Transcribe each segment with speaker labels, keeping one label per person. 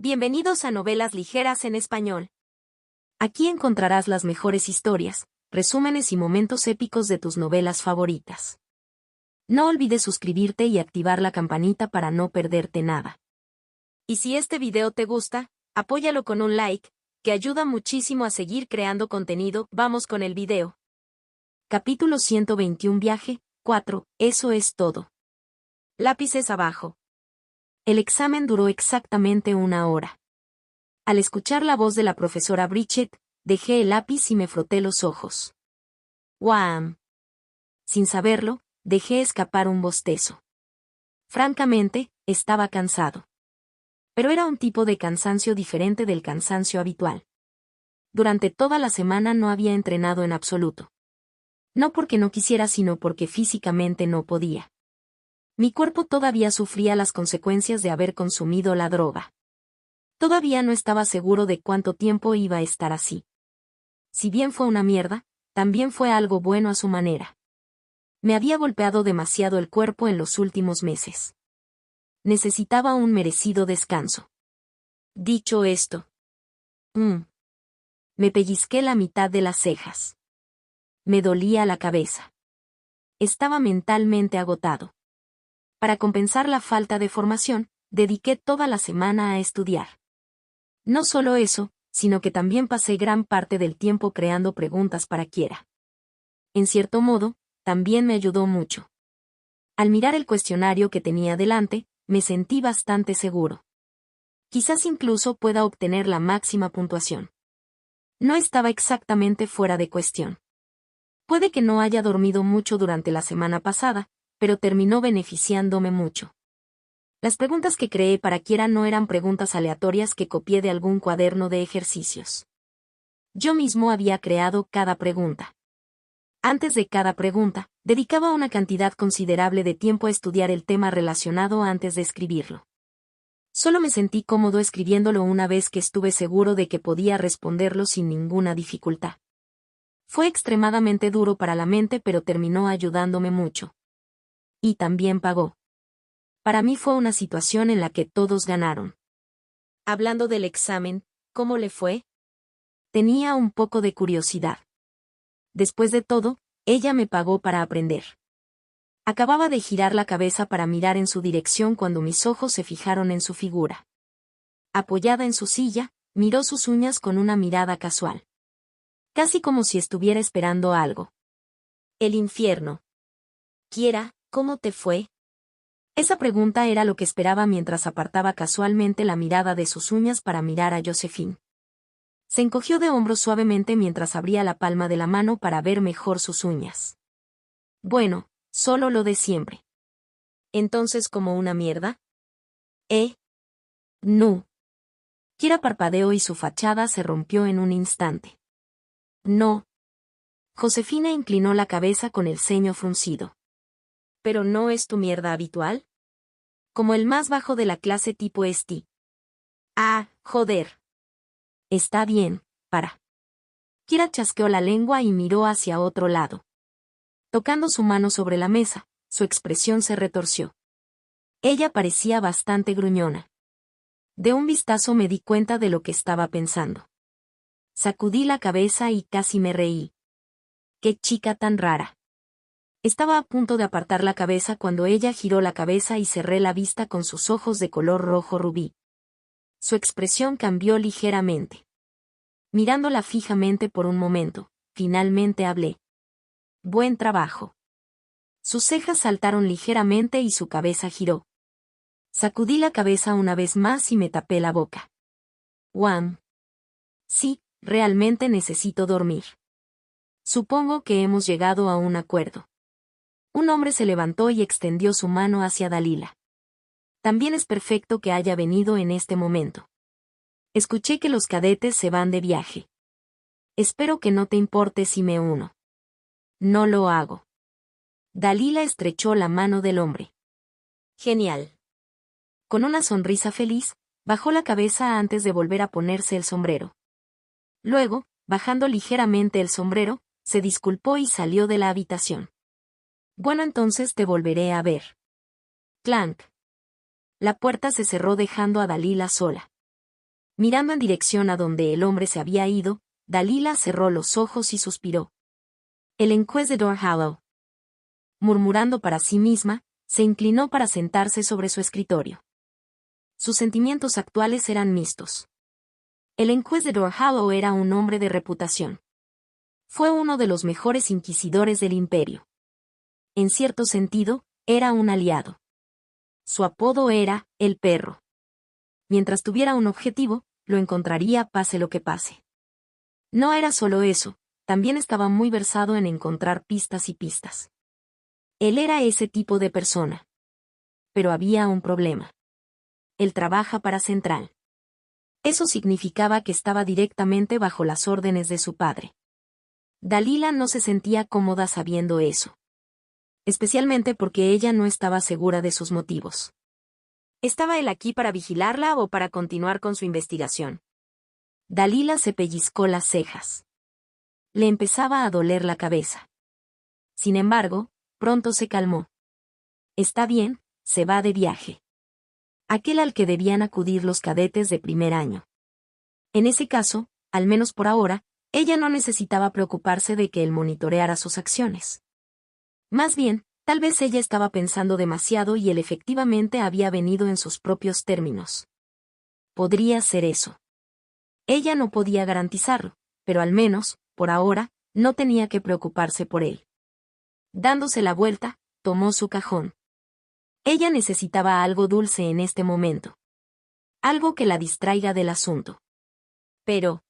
Speaker 1: Bienvenidos a Novelas Ligeras en Español. Aquí encontrarás las mejores historias, resúmenes y momentos épicos de tus novelas favoritas. No olvides suscribirte y activar la campanita para no perderte nada. Y si este video te gusta, apóyalo con un like, que ayuda muchísimo a seguir creando contenido. Vamos con el video. Capítulo 121 Viaje 4, eso es todo. Lápices abajo. El examen duró exactamente 1 hora. Al escuchar la voz de la profesora Bridget, dejé el lápiz y me froté los ojos. ¡Guam! Sin saberlo, dejé escapar un bostezo. Francamente, estaba cansado. Pero era un tipo de cansancio diferente del cansancio habitual. Durante toda la semana no había entrenado en absoluto. No porque no quisiera, sino porque físicamente no podía. Mi cuerpo todavía sufría las consecuencias de haber consumido la droga. Todavía no estaba seguro de cuánto tiempo iba a estar así. Si bien fue una mierda, también fue algo bueno a su manera. Me había golpeado demasiado el cuerpo en los últimos meses. Necesitaba un merecido descanso. Dicho esto, me pellizqué la mitad de las cejas. Me dolía la cabeza. Estaba mentalmente agotado. Para compensar la falta de formación, dediqué toda la semana a estudiar. No solo eso, sino que también pasé gran parte del tiempo creando preguntas para Kiera. En cierto modo, también me ayudó mucho. Al mirar el cuestionario que tenía delante, me sentí bastante seguro. Quizás incluso pueda obtener la máxima puntuación. No estaba exactamente fuera de cuestión. Puede que no haya dormido mucho durante la semana pasada, pero terminó beneficiándome mucho. Las preguntas que creé para Kiera no eran preguntas aleatorias que copié de algún cuaderno de ejercicios. Yo mismo había creado cada pregunta. Antes de cada pregunta, dedicaba una cantidad considerable de tiempo a estudiar el tema relacionado antes de escribirlo. Solo me sentí cómodo escribiéndolo una vez que estuve seguro de que podía responderlo sin ninguna dificultad. Fue extremadamente duro para la mente, pero terminó ayudándome mucho. Y también pagó. Para mí fue una situación en la que todos ganaron. Hablando del examen, ¿cómo le fue? Tenía un poco de curiosidad. Después de todo, ella me pagó para aprender. Acababa de girar la cabeza para mirar en su dirección cuando mis ojos se fijaron en su figura. Apoyada en su silla, miró sus uñas con una mirada casual. Casi como si estuviera esperando algo. El infierno. Kiera, ¿cómo te fue? Esa pregunta era lo que esperaba mientras apartaba casualmente la mirada de sus uñas para mirar a Josephine. Se encogió de hombros suavemente mientras abría la palma de la mano para ver mejor sus uñas. Bueno, solo lo de siempre. ¿Entonces como una mierda? No. Kiera parpadeó y su fachada se rompió en un instante. No. Josefina inclinó la cabeza con el ceño fruncido. ¿Pero no es tu mierda habitual? Como el más bajo de la clase tipo ST. Ah, joder. Está bien, para. Kiera chasqueó la lengua y miró hacia otro lado. Tocando su mano sobre la mesa, su expresión se retorció. Ella parecía bastante gruñona. De un vistazo me di cuenta de lo que estaba pensando. Sacudí la cabeza y casi me reí. ¡Qué chica tan rara! Estaba a punto de apartar la cabeza cuando ella giró la cabeza y cerré la vista con sus ojos de color rojo rubí. Su expresión cambió ligeramente. Mirándola fijamente por un momento, finalmente hablé. Buen trabajo. Sus cejas saltaron ligeramente y su cabeza giró. Sacudí la cabeza una vez más y me tapé la boca. Guam. Sí, realmente necesito dormir. Supongo que hemos llegado a un acuerdo. Un hombre se levantó y extendió su mano hacia Dalila. También es perfecto que haya venido en este momento. Escuché que los cadetes se van de viaje. Espero que no te importe si me uno. No lo hago. Dalila estrechó la mano del hombre. Genial. Con una sonrisa feliz, bajó la cabeza antes de volver a ponerse el sombrero. Luego, bajando ligeramente el sombrero, se disculpó y salió de la habitación. Bueno, entonces te volveré a ver. Clank. La puerta se cerró dejando a Dalila sola. Mirando en dirección a donde el hombre se había ido, Dalila cerró los ojos y suspiró. El Inquisidor Hollow. Murmurando para sí misma, se inclinó para sentarse sobre su escritorio. Sus sentimientos actuales eran mixtos. El Inquisidor Hollow era un hombre de reputación. Fue uno de los mejores inquisidores del imperio. En cierto sentido, era un aliado. Su apodo era el perro. Mientras tuviera un objetivo, lo encontraría pase lo que pase. No era solo eso, también estaba muy versado en encontrar pistas y pistas. Él era ese tipo de persona. Pero había un problema. Él trabaja para Central. Eso significaba que estaba directamente bajo las órdenes de su padre. Dalila no se sentía cómoda sabiendo eso. Especialmente porque ella no estaba segura de sus motivos. ¿Estaba él aquí para vigilarla o para continuar con su investigación? Dalila se pellizcó las cejas. Le empezaba a doler la cabeza. Sin embargo, pronto se calmó. Está bien, se va de viaje. Aquel al que debían acudir los cadetes de primer año. En ese caso, al menos por ahora, ella no necesitaba preocuparse de que él monitoreara sus acciones. Más bien, tal vez ella estaba pensando demasiado y él efectivamente había venido en sus propios términos. Podría ser eso. Ella no podía garantizarlo, pero al menos, por ahora, no tenía que preocuparse por él. Dándose la vuelta, tomó su cajón. Ella necesitaba algo dulce en este momento. Algo que la distraiga del asunto. Pero,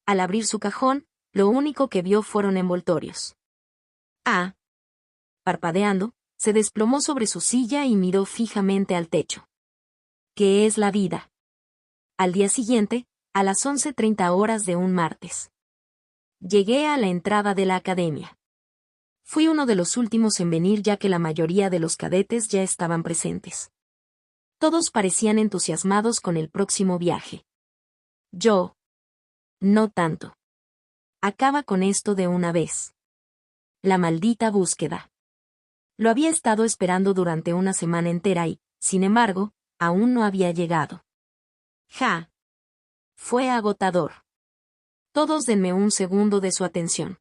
Speaker 1: al abrir su cajón, lo único que vio fueron envoltorios. Ah. Parpadeando, se desplomó sobre su silla y miró fijamente al techo. ¿Qué es la vida? Al día siguiente, a las 11:30 horas de un martes. Llegué a la entrada de la academia. Fui uno de los últimos en venir ya que la mayoría de los cadetes ya estaban presentes. Todos parecían entusiasmados con el próximo viaje. Yo. No tanto. Acaba con esto de una vez. La maldita búsqueda. Lo había estado esperando durante una semana entera y, sin embargo, aún no había llegado. Ja. Fue agotador. Todos denme un segundo de su atención.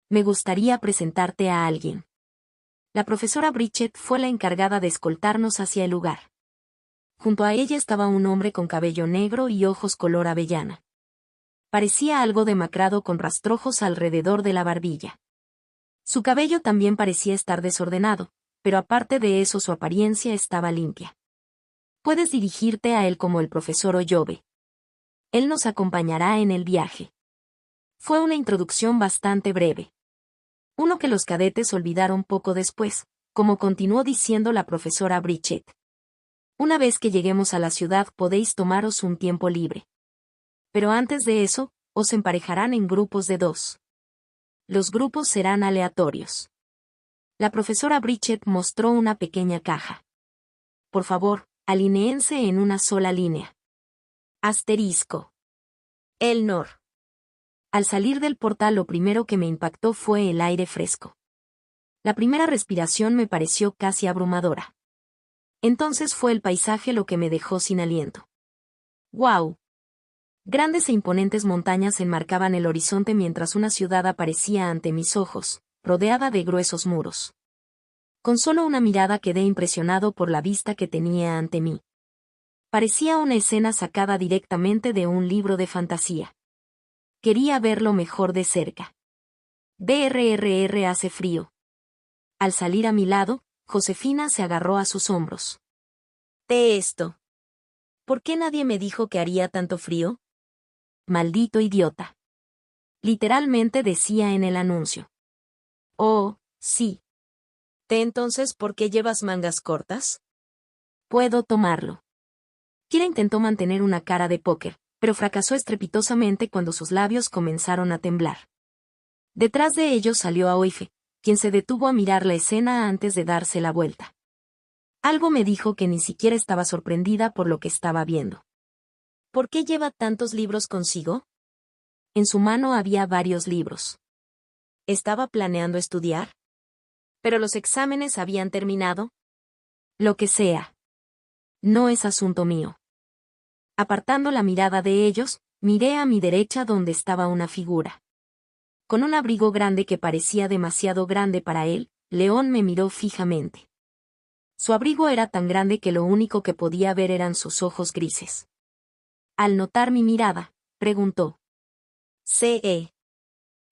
Speaker 1: Me gustaría presentarte a alguien. La profesora Bridget fue la encargada de escoltarnos hacia el lugar. Junto a ella estaba un hombre con cabello negro y ojos color avellana. Parecía algo demacrado con rastrojos alrededor de la barbilla. Su cabello también parecía estar desordenado, pero aparte de eso su apariencia estaba limpia. Puedes dirigirte a él como el profesor Oyobe. Él nos acompañará en el viaje. Fue una introducción bastante breve. Uno que los cadetes olvidaron poco después, como continuó diciendo la profesora Bridget. Una vez que lleguemos a la ciudad podéis tomaros un tiempo libre. Pero antes de eso, os emparejarán en grupos de 2. Los grupos serán aleatorios. La profesora Bridget mostró una pequeña caja. Por favor, alinéense en una sola línea. Asterisco. Elnor. Al salir del portal lo primero que me impactó fue el aire fresco. La primera respiración me pareció casi abrumadora. Entonces fue el paisaje lo que me dejó sin aliento. ¡Guau! Grandes e imponentes montañas enmarcaban el horizonte mientras una ciudad aparecía ante mis ojos, rodeada de gruesos muros. Con solo una mirada quedé impresionado por la vista que tenía ante mí. Parecía una escena sacada directamente de un libro de fantasía. Quería verlo mejor de cerca. Brrr hace frío. Al salir a mi lado, Josefina se agarró a sus hombros. Esto. ¿Por qué nadie me dijo que haría tanto frío? Maldito idiota. Literalmente decía en el anuncio. Oh, sí. Entonces, ¿por qué llevas mangas cortas? Puedo tomarlo. Kira intentó mantener una cara de póker, pero fracasó estrepitosamente cuando sus labios comenzaron a temblar. Detrás de ellos salió Aoife, quien se detuvo a mirar la escena antes de darse la vuelta. Algo me dijo que ni siquiera estaba sorprendida por lo que estaba viendo. ¿Por qué lleva tantos libros consigo? En su mano había varios libros. ¿Estaba planeando estudiar? ¿Pero los exámenes habían terminado? Lo que sea. No es asunto mío. Apartando la mirada de ellos, miré a mi derecha donde estaba una figura. Con un abrigo grande que parecía demasiado grande para él, León me miró fijamente. Su abrigo era tan grande que lo único que podía ver eran sus ojos grises. Al notar mi mirada, preguntó: «¿Ce?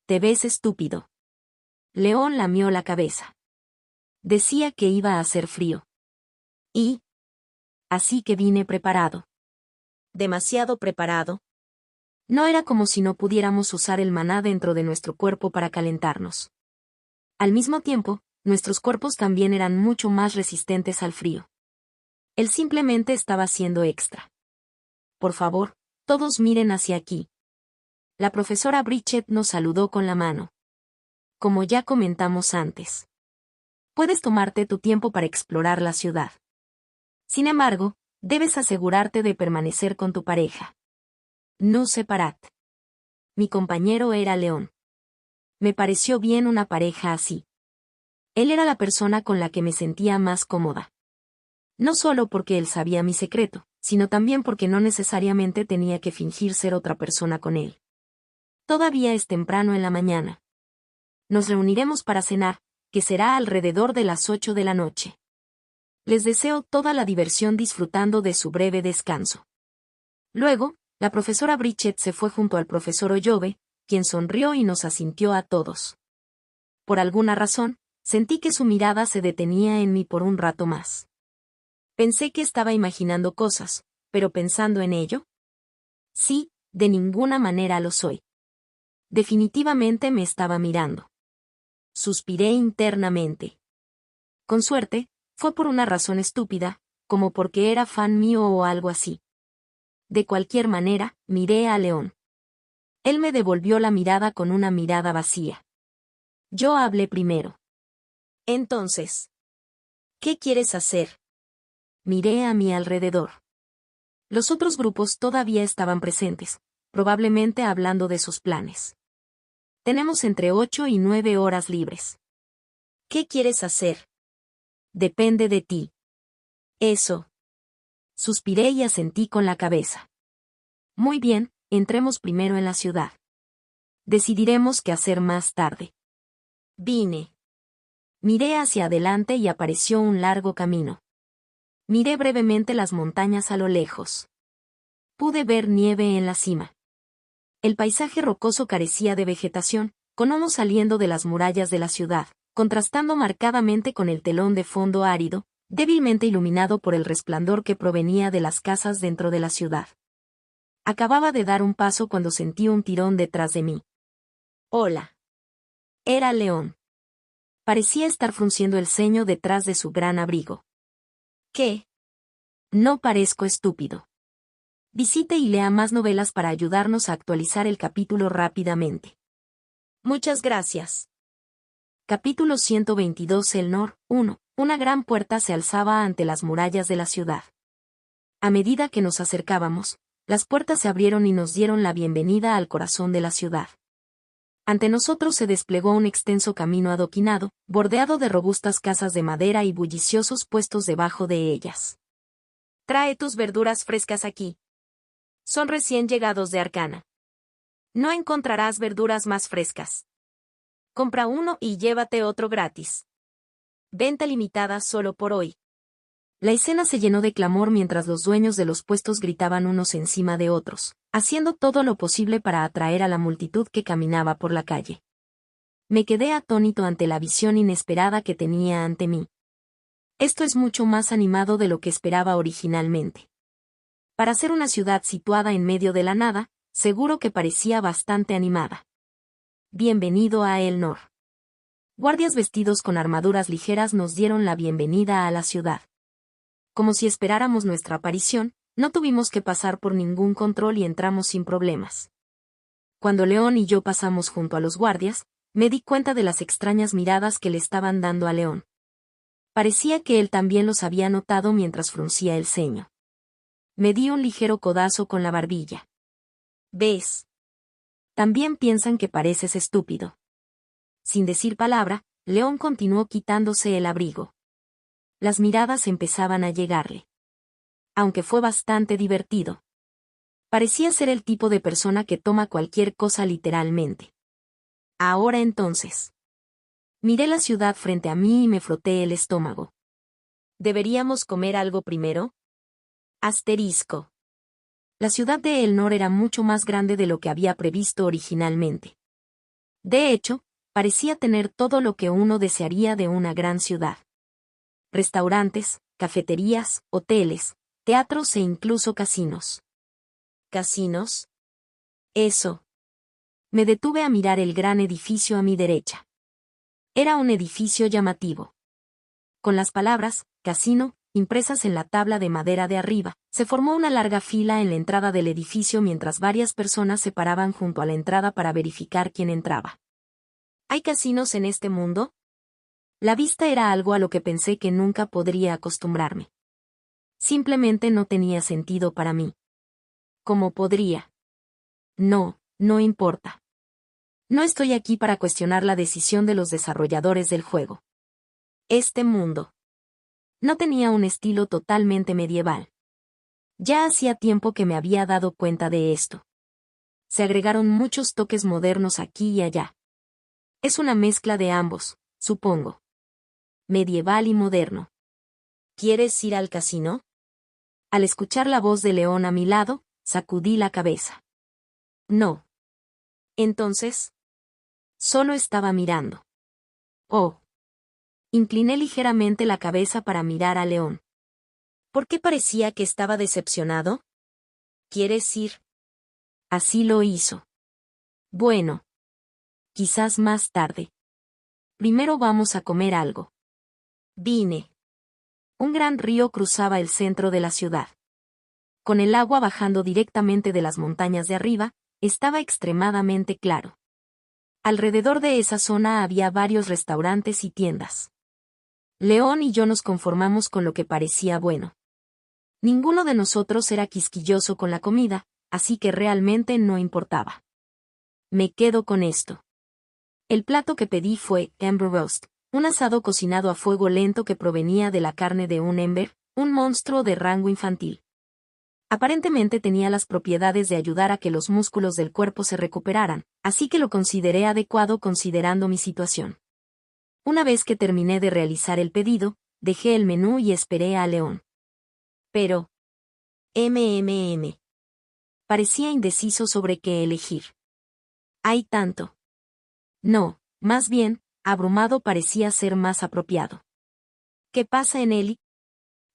Speaker 1: ¿Te ves estúpido?» León lamió la cabeza. Decía que iba a hacer frío. Y así que vine preparado. ¿Demasiado preparado? No era como si no pudiéramos usar el maná dentro de nuestro cuerpo para calentarnos. Al mismo tiempo, nuestros cuerpos también eran mucho más resistentes al frío. Él simplemente estaba siendo extra. Por favor, todos miren hacia aquí. La profesora Bridget nos saludó con la mano. Como ya comentamos antes. Puedes tomarte tu tiempo para explorar la ciudad. Sin embargo, debes asegurarte de permanecer con tu pareja. No separat. Mi compañero era León. Me pareció bien una pareja así. Él era la persona con la que me sentía más cómoda. No solo porque él sabía mi secreto, sino también porque no necesariamente tenía que fingir ser otra persona con él. Todavía es temprano en la mañana. Nos reuniremos para cenar, que será alrededor de las 8 de la noche. Les deseo toda la diversión disfrutando de su breve descanso. Luego, la profesora Bridget se fue junto al profesor Oyobe, quien sonrió y nos asintió a todos. Por alguna razón, sentí que su mirada se detenía en mí por un rato más. Pensé que estaba imaginando cosas, pero pensando en ello. Sí, de ninguna manera lo soy. Definitivamente me estaba mirando. Suspiré internamente. Con suerte, fue por una razón estúpida, como porque era fan mío o algo así. De cualquier manera, miré a León. Él me devolvió la mirada con una mirada vacía. Yo hablé primero. Entonces, ¿qué quieres hacer? Miré a mi alrededor. Los otros grupos todavía estaban presentes, probablemente hablando de sus planes. Tenemos entre 8 y 9 horas libres. ¿Qué quieres hacer? Depende de ti. Eso. Suspiré y asentí con la cabeza. Muy bien, entremos primero en la ciudad. Decidiremos qué hacer más tarde. Vine. Miré hacia adelante y apareció un largo camino. Miré brevemente las montañas a lo lejos. Pude ver nieve en la cima. El paisaje rocoso carecía de vegetación, con homos saliendo de las murallas de la ciudad, contrastando marcadamente con el telón de fondo árido, débilmente iluminado por el resplandor que provenía de las casas dentro de la ciudad. Acababa de dar un paso cuando sentí un tirón detrás de mí. Hola. Era León. Parecía estar frunciendo el ceño detrás de su gran abrigo. ¿Qué? No parezco estúpido. Visite y lea más novelas para ayudarnos a actualizar el capítulo rápidamente. Muchas gracias. Capítulo 122 El Nor 1. Una gran puerta se alzaba ante las murallas de la ciudad. A medida que nos acercábamos, las puertas se abrieron y nos dieron la bienvenida al corazón de la ciudad. Ante nosotros se desplegó un extenso camino adoquinado, bordeado de robustas casas de madera y bulliciosos puestos debajo de ellas. Trae tus verduras frescas aquí. Son recién llegados de Arcana. No encontrarás verduras más frescas. Compra uno y llévate otro gratis. Venta limitada solo por hoy. La escena se llenó de clamor mientras los dueños de los puestos gritaban unos encima de otros, haciendo todo lo posible para atraer a la multitud que caminaba por la calle. Me quedé atónito ante la visión inesperada que tenía ante mí. Esto es mucho más animado de lo que esperaba originalmente. Para ser una ciudad situada en medio de la nada, seguro que parecía bastante animada. Bienvenido a El Nor. Guardias vestidos con armaduras ligeras nos dieron la bienvenida a la ciudad. Como si esperáramos nuestra aparición, no tuvimos que pasar por ningún control y entramos sin problemas. Cuando León y yo pasamos junto a los guardias, me di cuenta de las extrañas miradas que le estaban dando a León. Parecía que él también los había notado mientras fruncía el ceño. Me di un ligero codazo con la barbilla. ¿Ves? También piensan que pareces estúpido. Sin decir palabra, León continuó quitándose el abrigo. Las miradas empezaban a llegarle. Aunque fue bastante divertido. Parecía ser el tipo de persona que toma cualquier cosa literalmente. Ahora entonces. Miré la ciudad frente a mí y me froté el estómago. ¿Deberíamos comer algo primero? Asterisco. La ciudad de Elnor era mucho más grande de lo que había previsto originalmente. De hecho, parecía tener todo lo que uno desearía de una gran ciudad. Restaurantes, cafeterías, hoteles, teatros e incluso casinos. ¿Casinos? Eso. Me detuve a mirar el gran edificio a mi derecha. Era un edificio llamativo. Con las palabras, casino, impresas en la tabla de madera de arriba, se formó una larga fila en la entrada del edificio mientras varias personas se paraban junto a la entrada para verificar quién entraba. ¿Hay casinos en este mundo? La vista era algo a lo que pensé que nunca podría acostumbrarme. Simplemente no tenía sentido para mí. ¿Cómo podría? No, no importa. No estoy aquí para cuestionar la decisión de los desarrolladores del juego. Este mundo no tenía un estilo totalmente medieval. Ya hacía tiempo que me había dado cuenta de esto. Se agregaron muchos toques modernos aquí y allá. Es una mezcla de ambos, supongo. Medieval y moderno. ¿Quieres ir al casino? Al escuchar la voz de León a mi lado, sacudí la cabeza. No. Entonces, solo estaba mirando. Oh. Incliné ligeramente la cabeza para mirar a León. ¿Por qué parecía que estaba decepcionado? ¿Quieres ir? Así lo hizo. Bueno. Quizás más tarde. Primero vamos a comer algo. Vine. Un gran río cruzaba el centro de la ciudad. Con el agua bajando directamente de las montañas de arriba, estaba extremadamente claro. Alrededor de esa zona había varios restaurantes y tiendas. León y yo nos conformamos con lo que parecía bueno. Ninguno de nosotros era quisquilloso con la comida, así que realmente no importaba. Me quedo con esto. El plato que pedí fue Ember Roast, un asado cocinado a fuego lento que provenía de la carne de un Ember, un monstruo de rango infantil. Aparentemente tenía las propiedades de ayudar a que los músculos del cuerpo se recuperaran, así que lo consideré adecuado considerando mi situación. Una vez que terminé de realizar el pedido, dejé el menú y esperé a León. Pero... Parecía indeciso sobre qué elegir. Hay tanto. No, más bien, abrumado parecía ser más apropiado. ¿Qué pasa en Eli?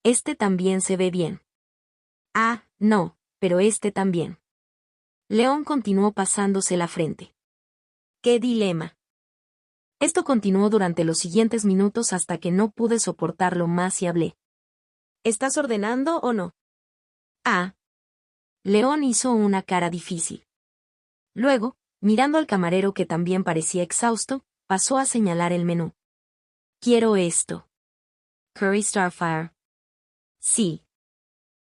Speaker 1: Este también se ve bien. Ah, no, pero este también. León continuó pasándose la frente. ¡Qué dilema! Esto continuó durante los siguientes minutos hasta que no pude soportarlo más y hablé. ¿Estás ordenando o no? Ah. León hizo una cara difícil. Luego, mirando al camarero que también parecía exhausto, pasó a señalar el menú. Quiero esto. Curry Starfire. Sí.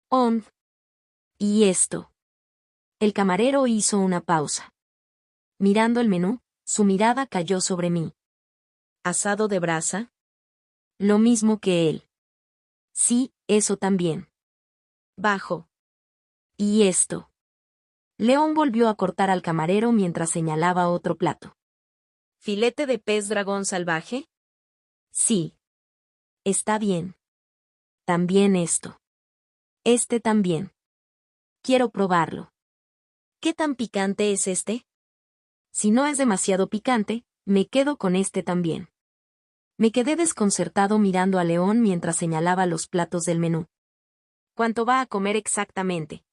Speaker 1: On. Y esto. El camarero hizo una pausa. Mirando el menú, su mirada cayó sobre mí. ¿Asado de brasa? Lo mismo que él. Sí, eso también. Bajo. Y esto. León volvió a cortar al camarero mientras señalaba otro plato. ¿Filete de pez dragón salvaje? Sí. Está bien. También esto. Este también. Quiero probarlo. ¿Qué tan picante es este? Si no es demasiado picante, me quedo con este también. Me quedé desconcertado mirando a León mientras señalaba los platos del menú. ¿Cuánto va a comer exactamente?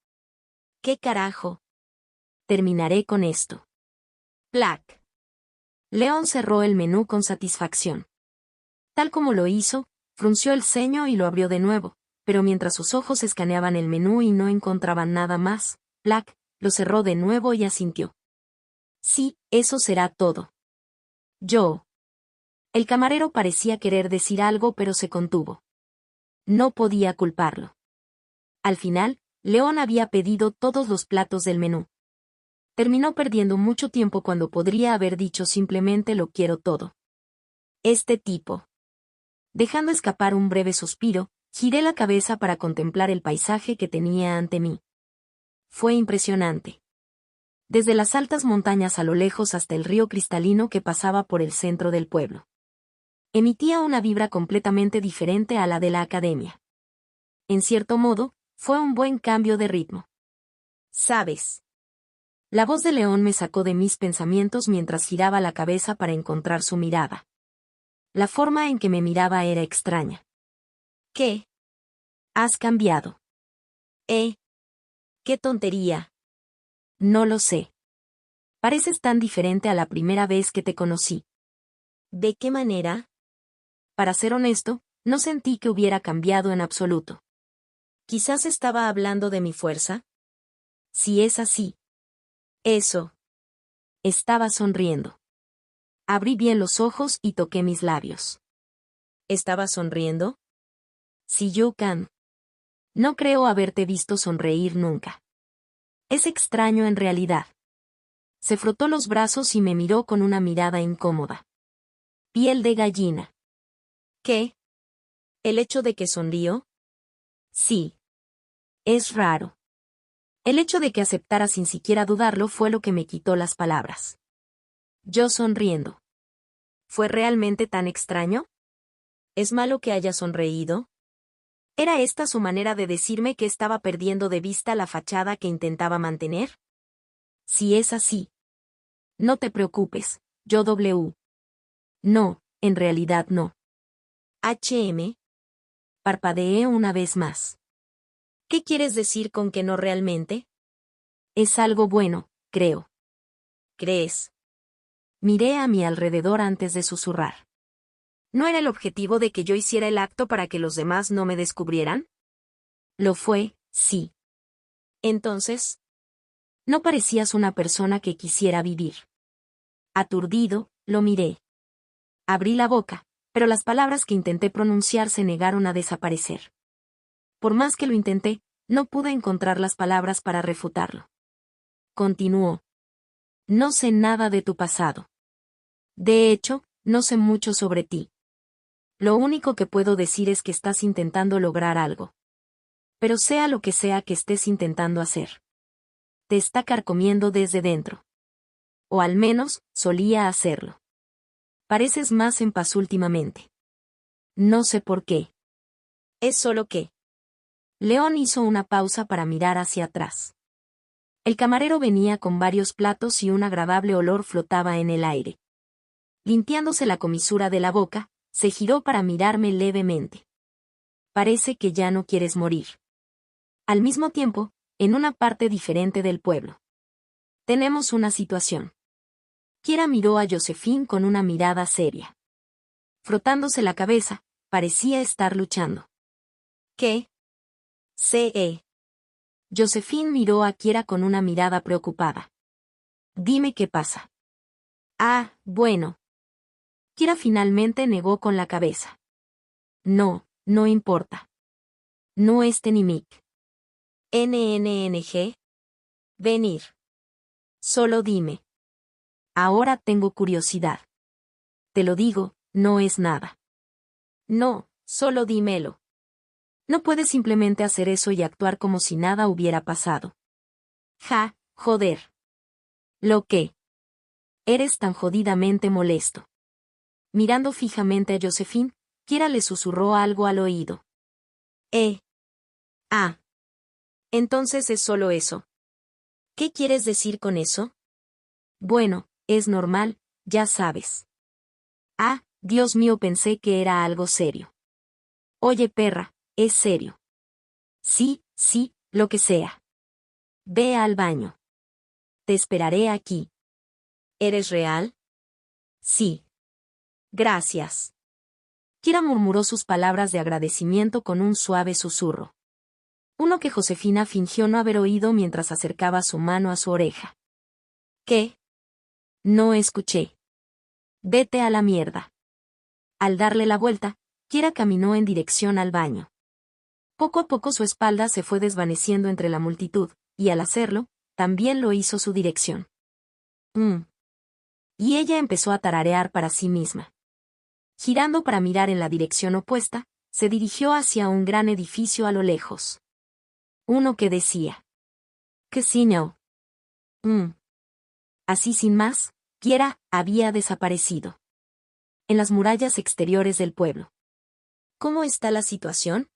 Speaker 1: ¿Qué carajo? Terminaré con esto. Plac. León cerró el menú con satisfacción. Tal como lo hizo, frunció el ceño y lo abrió de nuevo, pero mientras sus ojos escaneaban el menú y no encontraban nada más, Plac, lo cerró de nuevo y asintió. Sí, eso será todo. Yo. El camarero parecía querer decir algo pero se contuvo. No podía culparlo. Al final, León había pedido todos los platos del menú. Terminó perdiendo mucho tiempo cuando podría haber dicho simplemente lo quiero todo. Este tipo. Dejando escapar un breve suspiro, giré la cabeza para contemplar el paisaje que tenía ante mí. fue impresionante. Desde las altas montañas a lo lejos hasta el río cristalino que pasaba por el centro del pueblo. Emitía una vibra completamente diferente a la de la academia. En cierto modo, fue un buen cambio de ritmo. ¿Sabes? La voz de León me sacó de mis pensamientos mientras giraba la cabeza para encontrar su mirada. La forma en que me miraba era extraña. ¿Qué? ¿Has cambiado? ¡Qué tontería! No lo sé. Pareces tan diferente a la primera vez que te conocí. ¿De qué manera? Para ser honesto, no sentí que hubiera cambiado en absoluto. ¿Quizás estaba hablando de mi fuerza? Si es así. Eso. Estaba sonriendo. Abrí bien los ojos y toqué mis labios. ¿Estaba sonriendo? Sí, Yukan. No creo haberte visto sonreír nunca. Es extraño en realidad. Se frotó los brazos y me miró con una mirada incómoda. Piel de gallina. ¿Qué? ¿El hecho de que sonrío? Sí. Es raro. El hecho de que aceptara sin siquiera dudarlo fue lo que me quitó las palabras. Yo sonriendo. ¿Fue realmente tan extraño? ¿Es malo que haya sonreído? ¿Era esta su manera de decirme que estaba perdiendo de vista la fachada que intentaba mantener? Si es así. No te preocupes, yo W. No, en realidad no. HM. Parpadeé una vez más. ¿Qué quieres decir con que no realmente? Es algo bueno, creo. ¿Crees? Miré a mi alrededor antes de susurrar. ¿No era el objetivo de que yo hiciera el acto para que los demás no me descubrieran? Lo fue, sí. Entonces, no parecías una persona que quisiera vivir. Aturdido, lo miré. Abrí la boca, pero las palabras que intenté pronunciar se negaron a desaparecer. Por más que lo intenté, no pude encontrar las palabras para refutarlo. Continuó. No sé nada de tu pasado. De hecho, no sé mucho sobre ti. Lo único que puedo decir es que estás intentando lograr algo. Pero sea lo que sea que estés intentando hacer, te está carcomiendo desde dentro. O al menos, solía hacerlo. Pareces más en paz últimamente. No sé por qué. Es solo que... León hizo una pausa para mirar hacia atrás. El camarero venía con varios platos y un agradable olor flotaba en el aire. Limpiándose la comisura de la boca, se giró para mirarme levemente. Parece que ya no quieres morir. Al mismo tiempo, en una parte diferente del pueblo. Tenemos una situación. Kiera miró a Josephine con una mirada seria. Frotándose la cabeza, parecía estar luchando. ¿Qué? C.E. Josephine miró a Kiera con una mirada preocupada. Dime qué pasa. Ah, bueno. Kiera finalmente negó con la cabeza. No, no importa. No es Tenimic. NNNG. Venir. Solo dime. Ahora tengo curiosidad. Te lo digo, no es nada. No, solo dímelo. No puedes simplemente hacer eso y actuar como si nada hubiera pasado. Ja, joder. ¿Lo qué? Eres tan jodidamente molesto. Mirando fijamente a Josephine, Kiera le susurró algo al oído. Ah. Entonces es solo eso. ¿Qué quieres decir con eso? Bueno, es normal, ya sabes. Ah, Dios mío, pensé que era algo serio. Oye, perra, es serio. Sí, sí, lo que sea. Ve al baño. Te esperaré aquí. ¿Eres real? Sí. Gracias. Kira murmuró sus palabras de agradecimiento con un suave susurro. Uno que Josefina fingió no haber oído mientras acercaba su mano a su oreja. ¿Qué? No escuché. Vete a la mierda. Al darle la vuelta, Kira caminó en dirección al baño. Poco a poco su espalda se fue desvaneciendo entre la multitud, y al hacerlo, también lo hizo su dirección. Y ella empezó a tararear para sí misma. Girando para mirar en la dirección opuesta, se dirigió hacia un gran edificio a lo lejos. Uno que decía: Casino. Así sin más, Kiera había desaparecido. En las murallas exteriores del pueblo. ¿Cómo está la situación?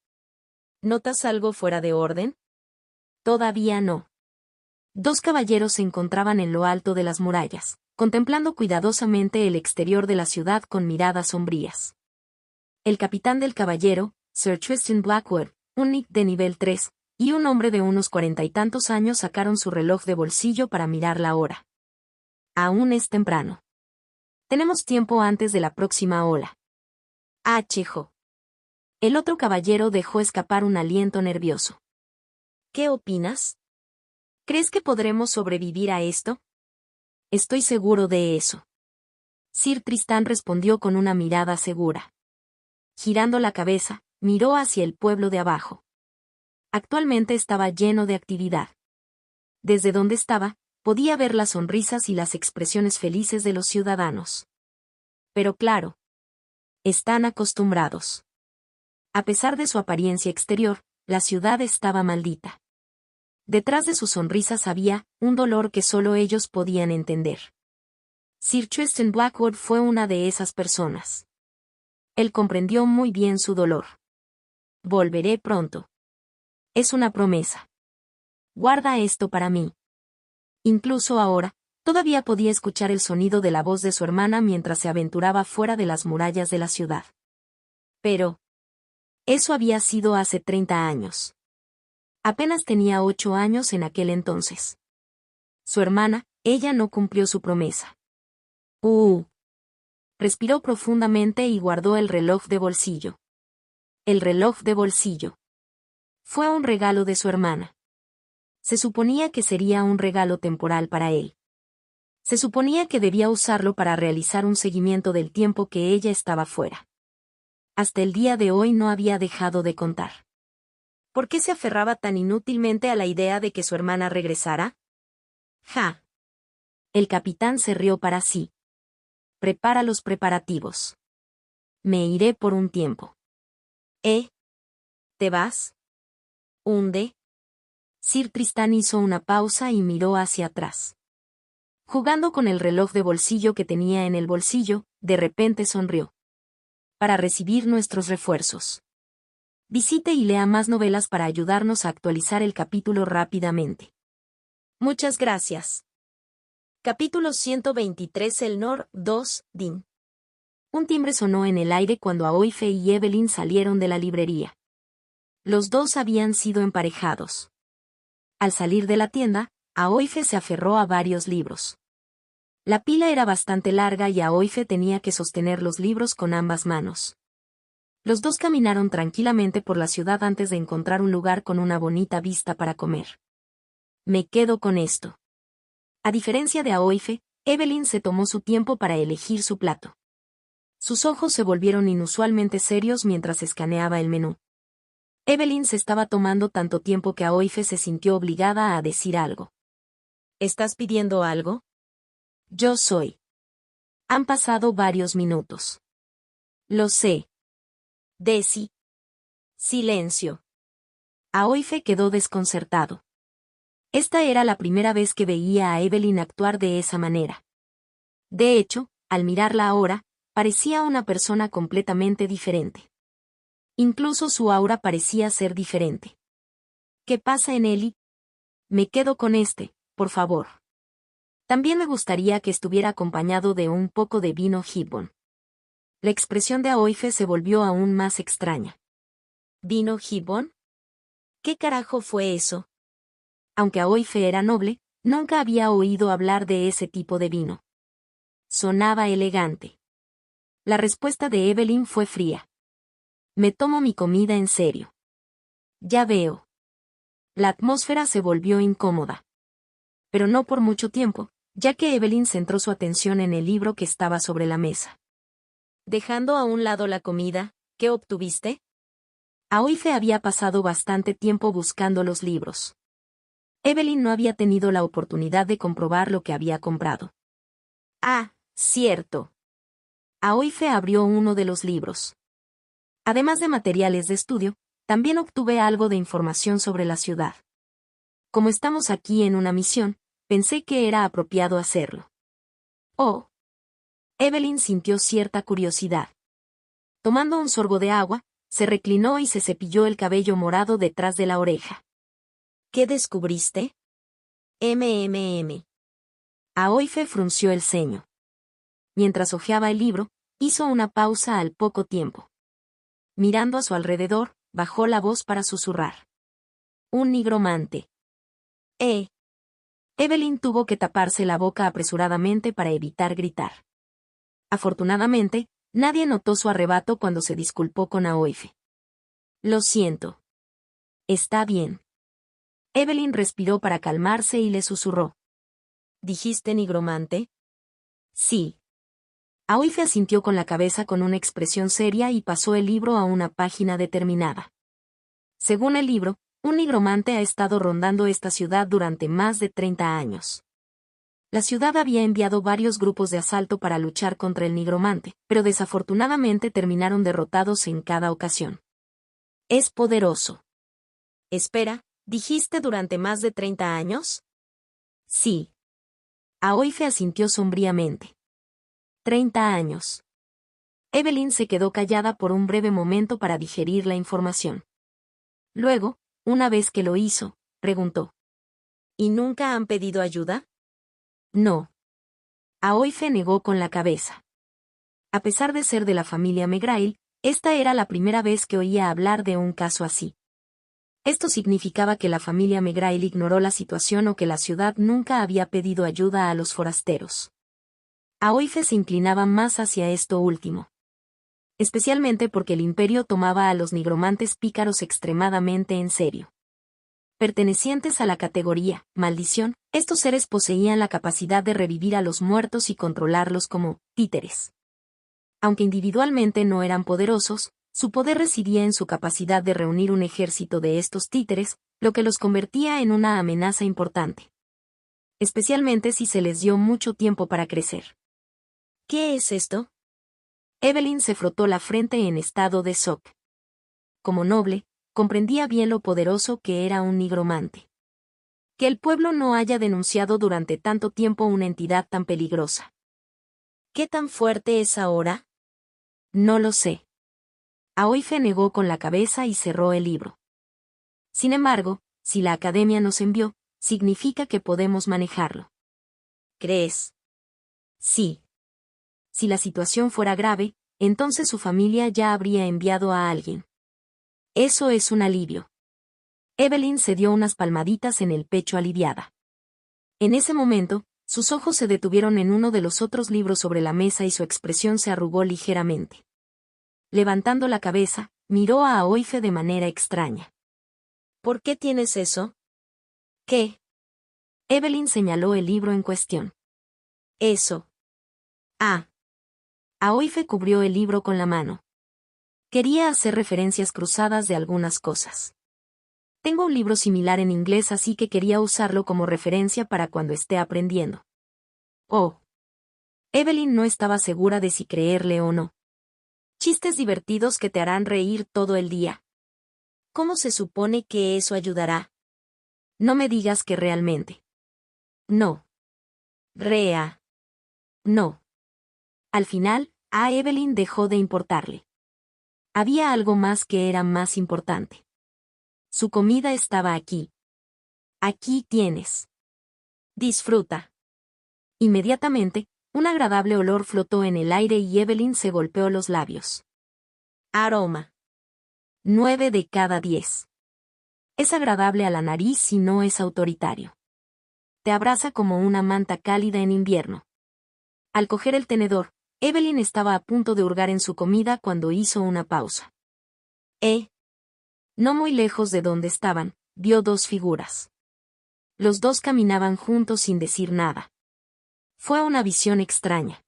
Speaker 1: ¿Notas algo fuera de orden? Todavía no. Dos caballeros se encontraban en lo alto de las murallas, contemplando cuidadosamente el exterior de la ciudad con miradas sombrías. El capitán del caballero, Sir Tristan Blackwood, un nick de nivel 3, y un hombre de unos 40 y tantos años sacaron su reloj de bolsillo para mirar la hora. Aún es temprano. Tenemos tiempo antes de la próxima ola. Chejo. El otro caballero dejó escapar un aliento nervioso. ¿Qué opinas? ¿Crees que podremos sobrevivir a esto? Estoy seguro de eso. Sir Tristán respondió con una mirada segura. Girando la cabeza, miró hacia el pueblo de abajo. Actualmente estaba lleno de actividad. Desde donde estaba, podía ver las sonrisas y las expresiones felices de los ciudadanos. Pero claro, están acostumbrados. A pesar de su apariencia exterior, la ciudad estaba maldita. Detrás de sus sonrisas había un dolor que solo ellos podían entender. Sir Tristan Blackwood fue una de esas personas. Él comprendió muy bien su dolor. Volveré pronto. Es una promesa. Guarda esto para mí. Incluso ahora, todavía podía escuchar el sonido de la voz de su hermana mientras se aventuraba fuera de las murallas de la ciudad. Pero eso había sido hace 30 años. Apenas tenía 8 años en aquel entonces. Su hermana, ella no cumplió su promesa. Respiró profundamente y guardó el reloj de bolsillo. El reloj de bolsillo. Fue un regalo de su hermana. Se suponía que sería un regalo temporal para él. Se suponía que debía usarlo para realizar un seguimiento del tiempo que ella estaba fuera. Hasta el día de hoy no había dejado de contar. ¿Por qué se aferraba tan inútilmente a la idea de que su hermana regresara? ¡Ja! El capitán se rió para sí. Prepara los preparativos. Me iré por un tiempo. ¿Te vas? ¿Hunde? Sir Tristán hizo una pausa y miró hacia atrás. Jugando con el reloj de bolsillo que tenía en el bolsillo, de repente sonrió. Para recibir nuestros refuerzos. Visite y lea más novelas para ayudarnos a actualizar el capítulo rápidamente. Muchas gracias. Capítulo 123 El Nor 2, Din. Un timbre sonó en el aire cuando Aoife y Evelyn salieron de la librería. Los dos habían sido emparejados. Al salir de la tienda, Aoife se aferró a varios libros. La pila era bastante larga y Aoife tenía que sostener los libros con ambas manos. Los dos caminaron tranquilamente por la ciudad antes de encontrar un lugar con una bonita vista para comer. Me quedo con esto. A diferencia de Aoife, Evelyn se tomó su tiempo para elegir su plato. Sus ojos se volvieron inusualmente serios mientras escaneaba el menú. Evelyn se estaba tomando tanto tiempo que Aoife se sintió obligada a decir algo. ¿Estás pidiendo algo? Yo soy. Han pasado varios minutos. Lo sé. Desi. Silencio. Aoife quedó desconcertado. Esta era la primera vez que veía a Evelyn actuar de esa manera. De hecho, al mirarla ahora, parecía una persona completamente diferente. Incluso su aura parecía ser diferente. ¿Qué pasa en Eli? Me quedo con por favor. También me gustaría que estuviera acompañado de un poco de vino Gibbon. La expresión de Aoife se volvió aún más extraña. ¿Vino Gibbon? ¿Qué carajo fue eso? Aunque Aoife era noble, nunca había oído hablar de ese tipo de vino. Sonaba elegante. La respuesta de Evelyn fue fría. Me tomo mi comida en serio. Ya veo. La atmósfera se volvió incómoda. Pero no por mucho tiempo, ya que Evelyn centró su atención en el libro que estaba sobre la mesa. Dejando a un lado la comida, ¿qué obtuviste? Aoife había pasado bastante tiempo buscando los libros. Evelyn no había tenido la oportunidad de comprobar lo que había comprado. Cierto. Aoife abrió uno de los libros. Además de materiales de estudio, también obtuve algo de información sobre la ciudad. Como estamos aquí en una misión, pensé que era apropiado hacerlo. Oh. Evelyn sintió cierta curiosidad. Tomando un sorbo de agua, se reclinó y se cepilló el cabello morado detrás de la oreja. ¿Qué descubriste? MMM. Aoife frunció el ceño. Mientras hojeaba el libro, hizo una pausa al poco tiempo. Mirando a su alrededor, bajó la voz para susurrar. Un nigromante. Evelyn tuvo que taparse la boca apresuradamente para evitar gritar. Afortunadamente, nadie notó su arrebato cuando se disculpó con Aoife. Lo siento. Está bien. Evelyn respiró para calmarse y le susurró. ¿Dijiste nigromante? Sí. Aoife asintió con la cabeza con una expresión seria y pasó el libro a una página determinada. Según el libro, un nigromante ha estado rondando esta ciudad durante más de 30 años. La ciudad había enviado varios grupos de asalto para luchar contra el nigromante, pero desafortunadamente terminaron derrotados en cada ocasión. Es poderoso. Espera, ¿dijiste durante más de 30 años? Sí. Aoife asintió sombríamente. 30 años. Evelyn se quedó callada por un breve momento para digerir la información. Luego, una vez que lo hizo, preguntó. ¿Y nunca han pedido ayuda? No. Aoife negó con la cabeza. A pesar de ser de la familia Megrail, esta era la primera vez que oía hablar de un caso así. Esto significaba que la familia Megrail ignoró la situación o que la ciudad nunca había pedido ayuda a los forasteros. Aoife se inclinaba más hacia esto último. Especialmente porque el imperio tomaba a los nigromantes pícaros extremadamente en serio. Pertenecientes a la categoría maldición, estos seres poseían la capacidad de revivir a los muertos y controlarlos como títeres. Aunque individualmente no eran poderosos, su poder residía en su capacidad de reunir un ejército de estos títeres, lo que los convertía en una amenaza importante. Especialmente si se les dio mucho tiempo para crecer. ¿Qué es esto? Evelyn se frotó la frente en estado de shock. Como noble, comprendía bien lo poderoso que era un nigromante. Que el pueblo no haya denunciado durante tanto tiempo una entidad tan peligrosa. ¿Qué tan fuerte es ahora? No lo sé. Aoife negó con la cabeza y cerró el libro. Sin embargo, si la academia nos envió, significa que podemos manejarlo. ¿Crees? Sí. Si la situación fuera grave, entonces su familia ya habría enviado a alguien. Eso es un alivio. Evelyn se dio unas palmaditas en el pecho aliviada. En ese momento, sus ojos se detuvieron en uno de los otros libros sobre la mesa y su expresión se arrugó ligeramente. Levantando la cabeza, miró a Aoife de manera extraña. ¿Por qué tienes eso? ¿Qué? Evelyn señaló el libro en cuestión. Eso. Ah. Aoife cubrió el libro con la mano. Quería hacer referencias cruzadas de algunas cosas. Tengo un libro similar en inglés, así que quería usarlo como referencia para cuando esté aprendiendo. Oh. Evelyn no estaba segura de si creerle o no. Chistes divertidos que te harán reír todo el día. ¿Cómo se supone que eso ayudará? No me digas que realmente. No. No. Al final, a Evelyn dejó de importarle. Había algo más que era más importante. Su comida estaba aquí. Aquí tienes. Disfruta. Inmediatamente, un agradable olor flotó en el aire y Evelyn se golpeó los labios. Aroma. 9 de cada 10. Es agradable a la nariz y no es autoritario. Te abraza como una manta cálida en invierno. Al coger el tenedor, Evelyn estaba a punto de hurgar en su comida cuando hizo una pausa. No muy lejos de donde estaban, vio dos figuras. Los dos caminaban juntos sin decir nada. Fue una visión extraña.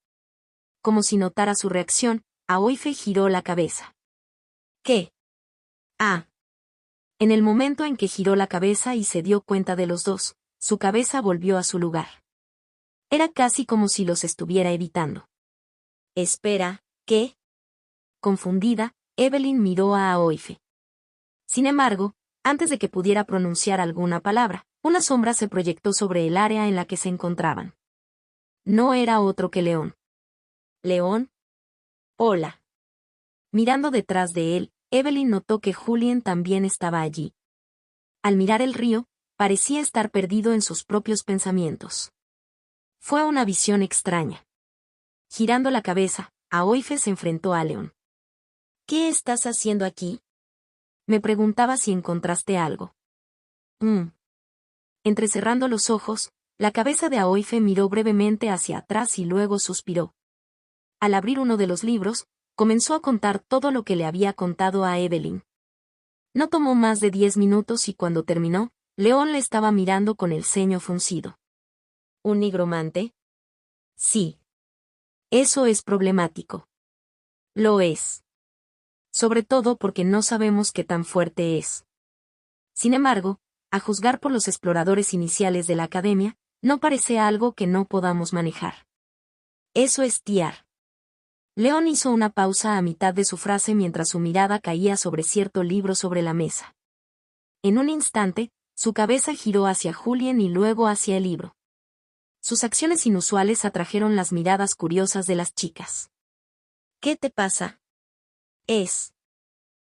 Speaker 1: Como si notara su reacción, Aoife giró la cabeza. ¿Qué? Ah. En el momento en que giró la cabeza y se dio cuenta de los dos, su cabeza volvió a su lugar. Era casi como si los estuviera evitando. Espera, ¿qué? Confundida, Evelyn miró a Aoife. Sin embargo, antes de que pudiera pronunciar alguna palabra, Una sombra se proyectó sobre el área en la que se encontraban. No era otro que León. ¿León? Hola. Mirando detrás de él, Evelyn notó que Julien también estaba allí. Al mirar el río, parecía estar perdido en sus propios pensamientos. Fue una visión extraña. Girando la cabeza, Aoife se enfrentó a León. ¿Qué estás haciendo aquí? Me preguntaba si encontraste algo. Entrecerrando los ojos, la cabeza de Aoife miró brevemente hacia atrás y luego suspiró. Al abrir uno de los libros, comenzó a contar todo lo que le había contado a Evelyn. No tomó más de 10 minutos y cuando terminó, León le estaba mirando con el ceño fruncido. ¿Un nigromante? Sí. Eso es problemático. Lo es. Sobre todo porque no sabemos qué tan fuerte es. Sin embargo, a juzgar por los exploradores iniciales de la academia, no parece algo que no podamos manejar. Eso es Tiar. León hizo una pausa a mitad de su frase mientras su mirada caía sobre cierto libro sobre la mesa. En un instante, su cabeza giró hacia Julien y luego hacia el libro. Sus acciones inusuales atrajeron las miradas curiosas de las chicas. ¿Qué te pasa? Es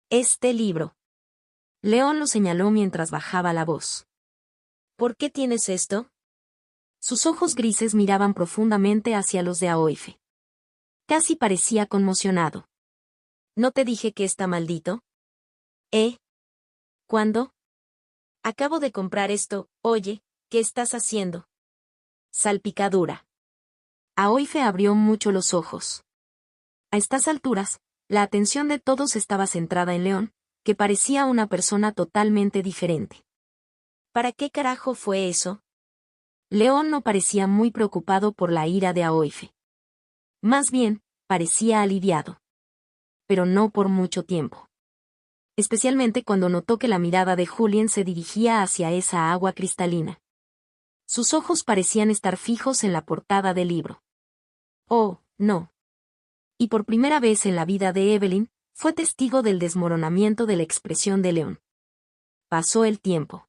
Speaker 1: este libro. León lo señaló mientras bajaba la voz. ¿Por qué tienes esto? Sus ojos grises miraban profundamente hacia los de Aoife. Casi parecía conmocionado. ¿No te dije que está maldito? ¿Cuándo? Acabo de comprar esto. Oye, ¿qué estás haciendo? Salpicadura. Aoife abrió mucho los ojos. A estas alturas, la atención de todos estaba centrada en León, que parecía una persona totalmente diferente. ¿Para qué carajo fue eso? León no parecía muy preocupado por la ira de Aoife. Más bien, parecía aliviado. Pero no por mucho tiempo. Especialmente cuando notó que la mirada de Julien se dirigía hacia esa agua cristalina. Sus ojos parecían estar fijos en la portada del libro. Oh, no. Y por primera vez en la vida de Evelyn, fue testigo del desmoronamiento de la expresión de León. Pasó el tiempo.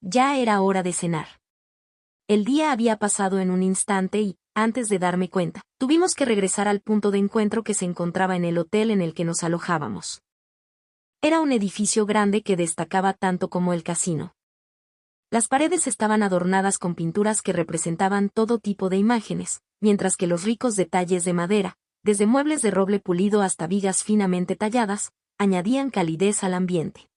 Speaker 1: Ya era hora de cenar. El día había pasado en un instante y, antes de darme cuenta, tuvimos que regresar al punto de encuentro que se encontraba en el hotel en el que nos alojábamos. Era un edificio grande que destacaba tanto como el casino. Las paredes estaban adornadas con pinturas que representaban todo tipo de imágenes, mientras que los ricos detalles de madera, desde muebles de roble pulido hasta vigas finamente talladas, añadían calidez al ambiente.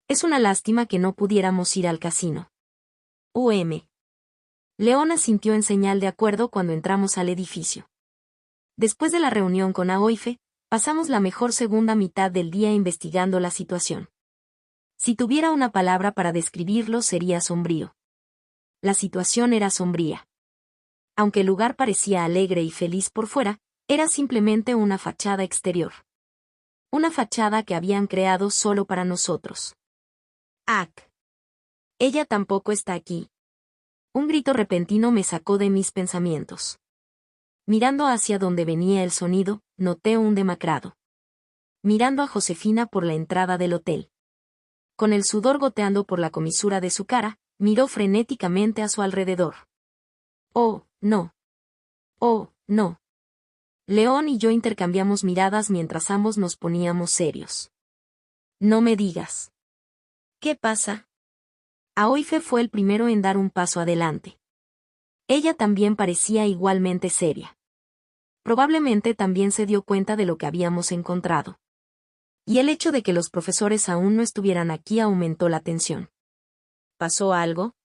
Speaker 1: Es una lástima que no pudiéramos ir al casino. León asintió en señal de acuerdo cuando entramos al edificio. Después de la reunión con Aoife, pasamos la mejor segunda mitad del día investigando la situación. Si tuviera una palabra para describirlo sería sombrío. La situación era sombría. Aunque el lugar parecía alegre y feliz por fuera, era simplemente una fachada exterior. Una fachada que habían creado solo para nosotros. Ella tampoco está aquí. Un grito repentino me sacó de mis pensamientos. Mirando hacia donde venía el sonido, noté un demacrado. Mirando a Josefina por la entrada del hotel. Con el sudor goteando por la comisura de su cara, miró frenéticamente a su alrededor. ¡Oh, no! ¡Oh, no! León y yo intercambiamos miradas mientras ambos nos poníamos serios. No me digas. ¿Qué pasa? Aoife fue el primero en dar un paso adelante. Ella también parecía igualmente seria. Probablemente también se dio cuenta de lo que habíamos encontrado. Y el hecho de que los profesores aún no estuvieran aquí aumentó la tensión. ¿Pasó algo?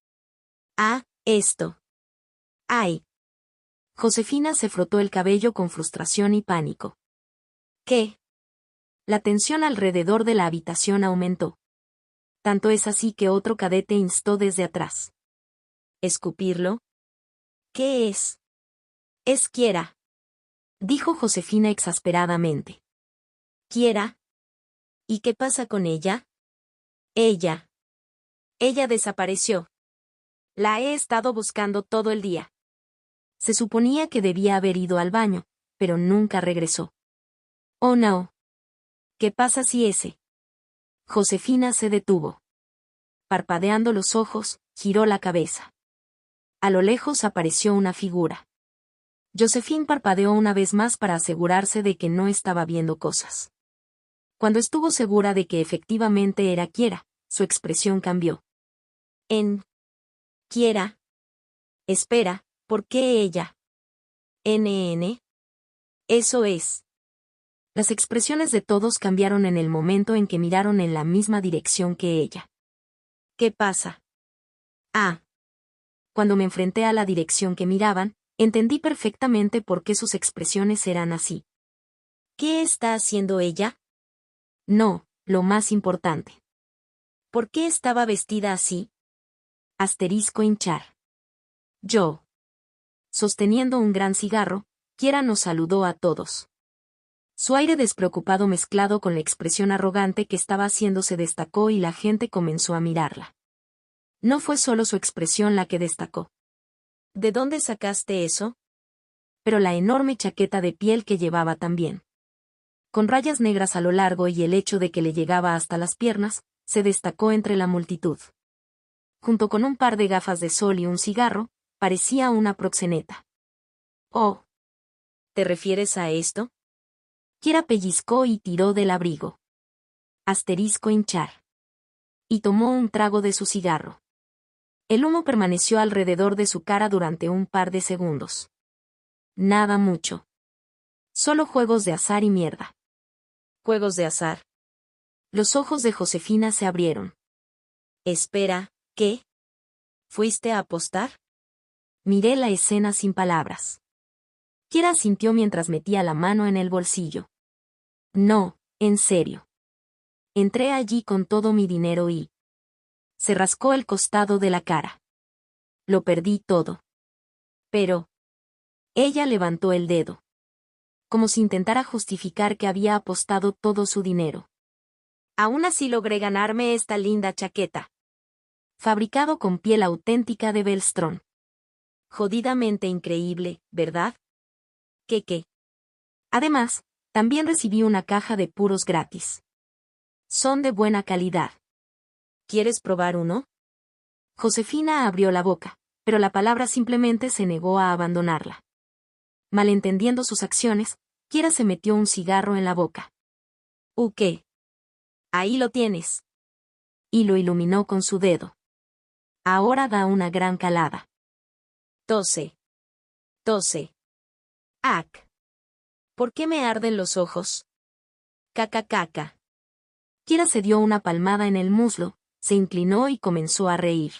Speaker 1: Esto. ¡Ay! Josefina se frotó el cabello con frustración y pánico. ¿Qué? La tensión alrededor de la habitación aumentó. Tanto es así que otro cadete instó desde atrás. ¿Escupirlo? ¿Qué es? Es Kiera, dijo Josefina exasperadamente. ¿Kiera? ¿Y qué pasa con ella? Ella desapareció. La he estado buscando todo el día. Se suponía que debía haber ido al baño, pero nunca regresó. Oh no. ¿Qué pasa si ese? Josefina se detuvo. Parpadeando los ojos, giró la cabeza. A lo lejos apareció una figura. Josephine parpadeó una vez más para asegurarse de que no estaba viendo cosas. Cuando estuvo segura de que efectivamente era Kiera, su expresión cambió. Kiera. Espera, ¿por qué ella? NN. Eso es. Las expresiones de todos cambiaron en el momento en que miraron en la misma dirección que ella. ¿Qué pasa? Cuando me enfrenté a la dirección que miraban, entendí perfectamente por qué sus expresiones eran así. ¿Qué está haciendo ella? No, lo más importante. ¿Por qué estaba vestida así? Hinchar. Yo. Sosteniendo un gran cigarro, Kiera nos saludó a todos. Su aire despreocupado mezclado con la expresión arrogante que estaba haciendo se destacó y la gente comenzó a mirarla. No fue solo su expresión la que destacó. ¿De dónde sacaste eso? Pero la enorme chaqueta de piel que llevaba también. Con rayas negras a lo largo y el hecho de que le llegaba hasta las piernas, se destacó entre la multitud. Junto con un par de gafas de sol y un cigarro, parecía una proxeneta. Oh. ¿Te refieres a esto? Kiera pellizcó y tiró del abrigo. Hinchar. Y tomó un trago de su cigarro. El humo permaneció alrededor de su cara durante un par de segundos. Nada mucho. Solo juegos de azar y mierda. ¿Juegos de azar? Los ojos de Josefina se abrieron. Espera, ¿qué? ¿Fuiste a apostar? Miré la escena sin palabras. Kiera asintió mientras metía la mano en el bolsillo. No, en serio. Entré allí con todo mi dinero y... Se rascó el costado de la cara. Lo perdí todo. Pero... Ella levantó el dedo. Como si intentara justificar que había apostado todo su dinero. Aún así logré ganarme esta linda chaqueta. Fabricado con piel auténtica de Belstrón. Jodidamente increíble, ¿verdad? ¿Qué? Además, también recibí una caja de puros gratis. Son de buena calidad. ¿Quieres probar uno? Josefina abrió la boca, pero la palabra simplemente se negó a abandonarla. Malentendiendo sus acciones, Kiera se metió un cigarro en la boca. ¿Qué? Ahí lo tienes. Y lo iluminó con su dedo. Ahora da una gran calada. Tose. Ac. ¿Por qué me arden los ojos? Caca. Kiera se dio una palmada en el muslo, se inclinó y comenzó a reír.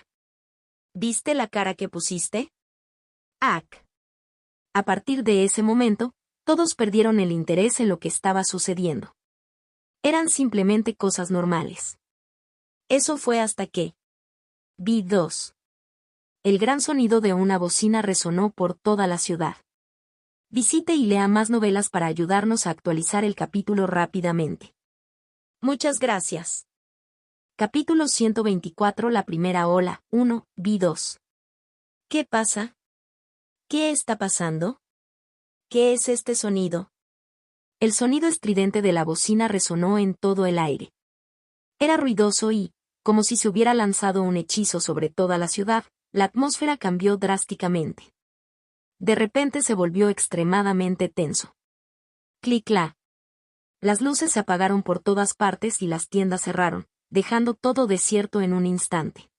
Speaker 1: ¿Viste la cara que pusiste? Ac. A partir de ese momento, todos perdieron el interés en lo que estaba sucediendo. Eran simplemente cosas normales. Eso fue hasta que... Vi 2. El gran sonido de una bocina resonó por toda la ciudad. Visite y lea más novelas para ayudarnos a actualizar el capítulo rápidamente. Muchas gracias. Capítulo 124 La primera ola, 1, Vi 2. ¿Qué pasa? ¿Qué está pasando? ¿Qué es este sonido? El sonido estridente de la bocina resonó en todo el aire. Era ruidoso y, como si se hubiera lanzado un hechizo sobre toda la ciudad, la atmósfera cambió drásticamente. De repente se volvió extremadamente tenso. Clic-clac. Las luces se apagaron por todas partes y las tiendas cerraron, dejando todo desierto en un instante.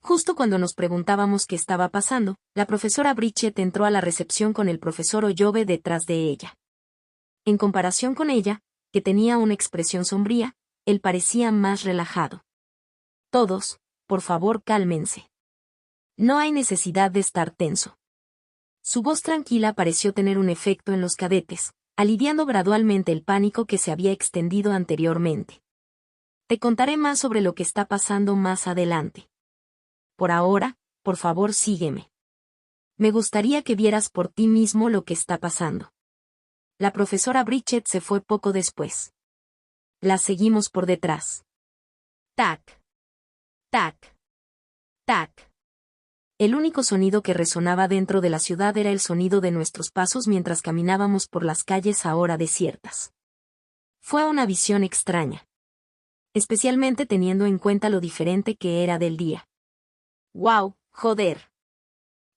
Speaker 1: Justo cuando nos preguntábamos qué estaba pasando, la profesora Bridget entró a la recepción con el profesor Oyobe detrás de ella. En comparación con ella, que tenía una expresión sombría, él parecía más relajado. Todos, por favor, cálmense. No hay necesidad de estar tenso. Su voz tranquila pareció tener un efecto en los cadetes, aliviando gradualmente el pánico que se había extendido anteriormente. Te contaré más sobre lo que está pasando más adelante. Por ahora, por favor sígueme. Me gustaría que vieras por ti mismo lo que está pasando. La profesora Bridget se fue poco después. La seguimos por detrás. Tac. Tac. Tac. El único sonido que resonaba dentro de la ciudad era el sonido de nuestros pasos mientras caminábamos por las calles ahora desiertas. Fue una visión extraña. Especialmente teniendo en cuenta lo diferente que era del día. ¡Wow, joder!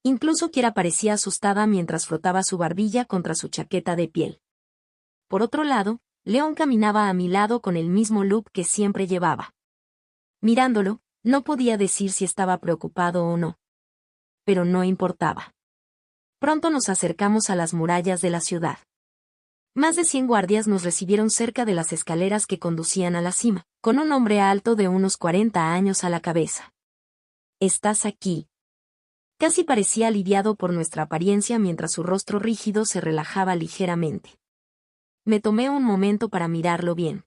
Speaker 1: Incluso Kiera parecía asustada mientras frotaba su barbilla contra su chaqueta de piel. Por otro lado, León caminaba a mi lado con el mismo look que siempre llevaba. Mirándolo, no podía decir si estaba preocupado o no. Pero no importaba. Pronto nos acercamos a las murallas de la ciudad. Más de 100 guardias nos recibieron cerca de las escaleras que conducían a la cima, con un hombre alto de unos 40 años a la cabeza. «¿Estás aquí?». Casi parecía aliviado por nuestra apariencia mientras su rostro rígido se relajaba ligeramente. Me tomé un momento para mirarlo bien.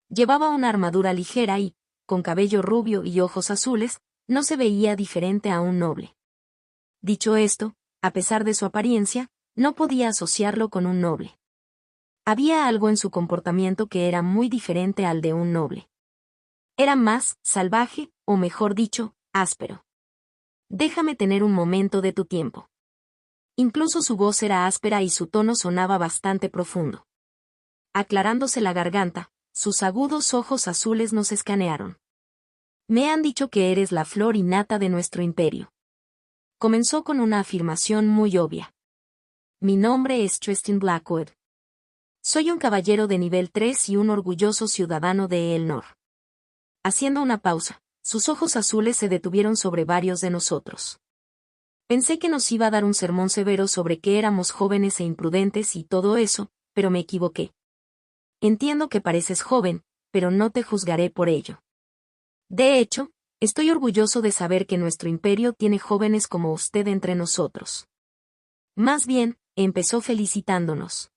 Speaker 1: Llevaba una armadura ligera y, con cabello rubio y ojos azules, no se veía diferente a un noble. Dicho esto, a pesar de su apariencia, no podía asociarlo con un noble. Había algo en su comportamiento que era muy diferente al de un noble. Era más salvaje, o mejor dicho, áspero. «Déjame tener un momento de tu tiempo». Incluso su voz era áspera y su tono sonaba bastante profundo. Aclarándose la garganta, sus agudos ojos azules nos escanearon. «Me han dicho que eres la flor y nata de nuestro imperio». Comenzó con una afirmación muy obvia. «Mi nombre es Tristan Blackwood. Soy un caballero de nivel 3 y un orgulloso ciudadano de Elnor». Haciendo una pausa, sus ojos azules se detuvieron sobre varios de nosotros. Pensé que nos iba a dar un sermón severo sobre que éramos jóvenes e imprudentes y todo eso, pero me equivoqué. «Entiendo que pareces joven, pero no te juzgaré por ello. De hecho, estoy orgulloso de saber que nuestro imperio tiene jóvenes como usted entre nosotros». Más bien, empezó felicitándonos.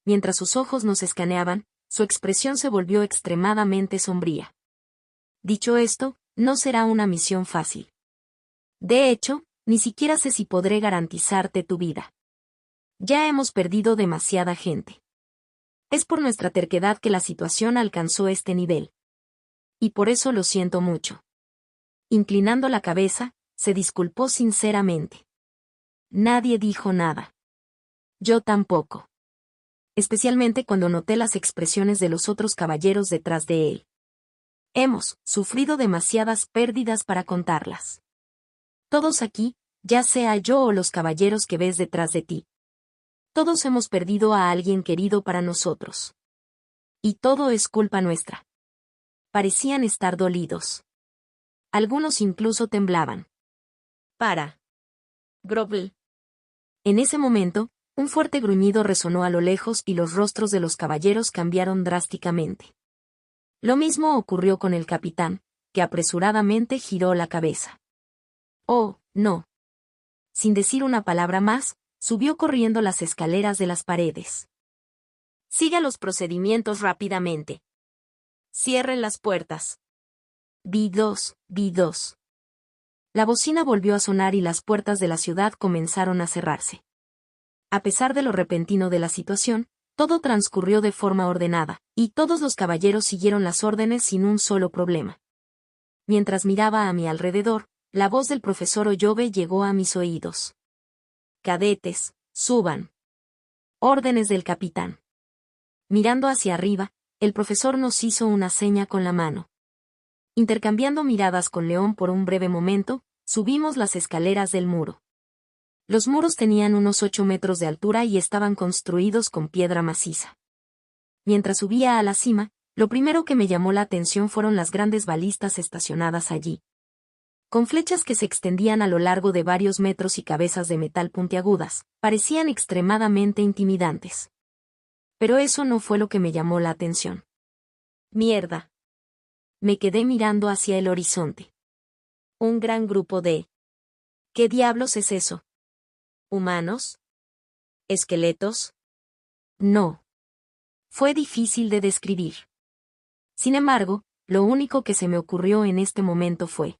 Speaker 1: Mientras sus ojos nos escaneaban, su expresión se volvió extremadamente sombría. «Dicho esto, no será una misión fácil. De hecho, ni siquiera sé si podré garantizarte tu vida. Ya hemos perdido demasiada gente. Es por nuestra terquedad que la situación alcanzó este nivel. Y por eso lo siento mucho». Inclinando la cabeza, se disculpó sinceramente. Nadie dijo nada. Yo tampoco. Especialmente cuando noté las expresiones de los otros caballeros detrás de él. Hemos sufrido demasiadas pérdidas para contarlas. Todos aquí, ya sea yo o los caballeros que ves detrás de ti. Todos hemos perdido a alguien querido para nosotros. Y todo es culpa nuestra. Parecían estar dolidos. Algunos incluso temblaban. «Para. Grovel». En ese momento, un fuerte gruñido resonó a lo lejos y los rostros de los caballeros cambiaron drásticamente. Lo mismo ocurrió con el capitán, que apresuradamente giró la cabeza. «Oh, no». Sin decir una palabra más, subió corriendo las escaleras de las paredes. «Siga los procedimientos rápidamente. Cierren las puertas». B2, B2. La bocina volvió a sonar y las puertas de la ciudad comenzaron a cerrarse. A pesar de lo repentino de la situación, todo transcurrió de forma ordenada, y todos los caballeros siguieron las órdenes sin un solo problema. Mientras miraba a mi alrededor, la voz del profesor Oyobe llegó a mis oídos. «Cadetes, suban». Órdenes del capitán. Mirando hacia arriba, el profesor nos hizo una seña con la mano. Intercambiando miradas con León por un breve momento, subimos las escaleras del muro. Los muros tenían unos 8 metros de altura y estaban construidos con piedra maciza. Mientras subía a la cima, lo primero que me llamó la atención fueron las grandes balistas estacionadas allí. Con flechas que se extendían a lo largo de varios metros y cabezas de metal puntiagudas, parecían extremadamente intimidantes. Pero eso no fue lo que me llamó la atención. «Mierda». Me quedé mirando hacia el horizonte. Un gran grupo de... ¿Qué diablos es eso? ¿Humanos? ¿Esqueletos? No. Fue difícil de describir. Sin embargo, lo único que se me ocurrió en este momento fue...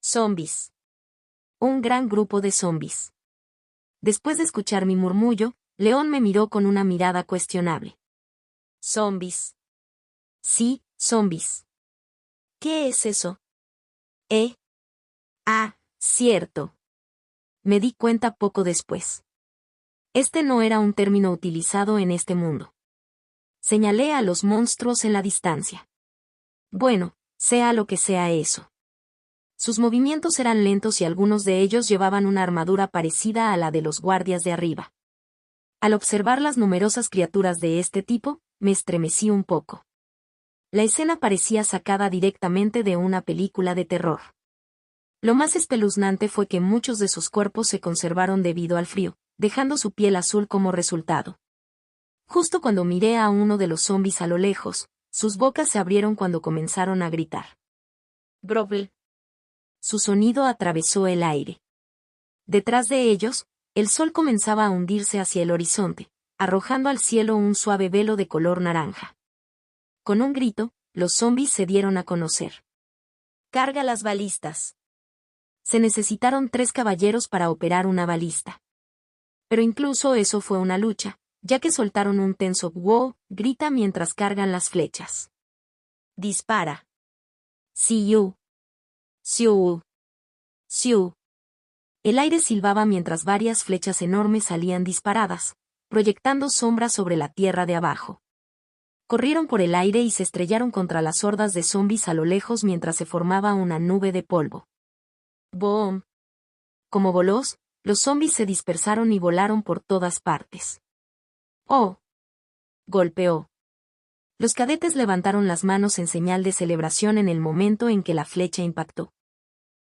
Speaker 1: zombies. Un gran grupo de zombies. Después de escuchar mi murmullo, León me miró con una mirada cuestionable. «Zombies». «Sí, zombies». «¿Qué es eso?» Ah, cierto. Me di cuenta poco después. Este no era un término utilizado en este mundo. Señalé a los monstruos en la distancia. Bueno, sea lo que sea eso. Sus movimientos eran lentos y algunos de ellos llevaban una armadura parecida a la de los guardias de arriba. Al observar las numerosas criaturas de este tipo, me estremecí un poco. La escena parecía sacada directamente de una película de terror. Lo más espeluznante fue que muchos de sus cuerpos se conservaron debido al frío, dejando su piel azul como resultado. Justo cuando miré a uno de los zombis a lo lejos, sus bocas se abrieron cuando comenzaron a gritar. Grovel. Su sonido atravesó el aire. Detrás de ellos, el sol comenzaba a hundirse hacia el horizonte, arrojando al cielo un suave velo de color naranja. Con un grito, los zombis se dieron a conocer. Carga las balistas. Se necesitaron 3 caballeros para operar una balista. Pero incluso eso fue una lucha, ya que soltaron un tenso wow, grita mientras cargan las flechas. Dispara. Siu. Siu. Siu. El aire silbaba mientras varias flechas enormes salían disparadas, proyectando sombras sobre la tierra de abajo. Corrieron por el aire y se estrellaron contra las hordas de zombis a lo lejos mientras se formaba una nube de polvo. ¡Boom! Como bolos, los zombis se dispersaron y volaron por todas partes. ¡Oh! Golpeó. Los cadetes levantaron las manos en señal de celebración en el momento en que la flecha impactó.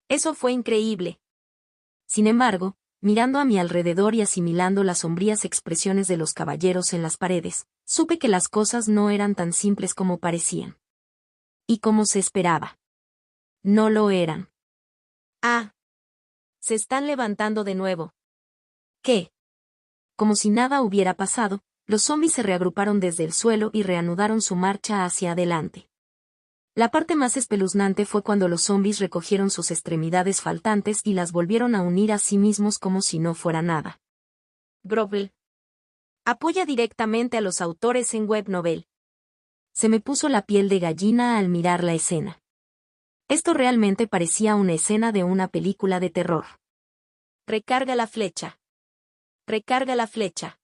Speaker 1: Eso fue increíble. Sin embargo, mirando a mi alrededor y asimilando las sombrías expresiones de los caballeros en las paredes, supe que las cosas no eran tan simples como parecían. Y como se esperaba. No lo eran. ¡Ah! Se están levantando de nuevo. ¿Qué? Como si nada hubiera pasado, los zombis se reagruparon desde el suelo y reanudaron su marcha hacia adelante. La parte más espeluznante fue cuando los zombis recogieron sus extremidades faltantes y las volvieron a unir a sí mismos como si no fuera nada. Grovel. Apoya directamente a los autores en web novel. Se me puso la piel de gallina al mirar la escena. Esto realmente parecía una escena de una película de terror. Recarga la flecha. Recarga la flecha.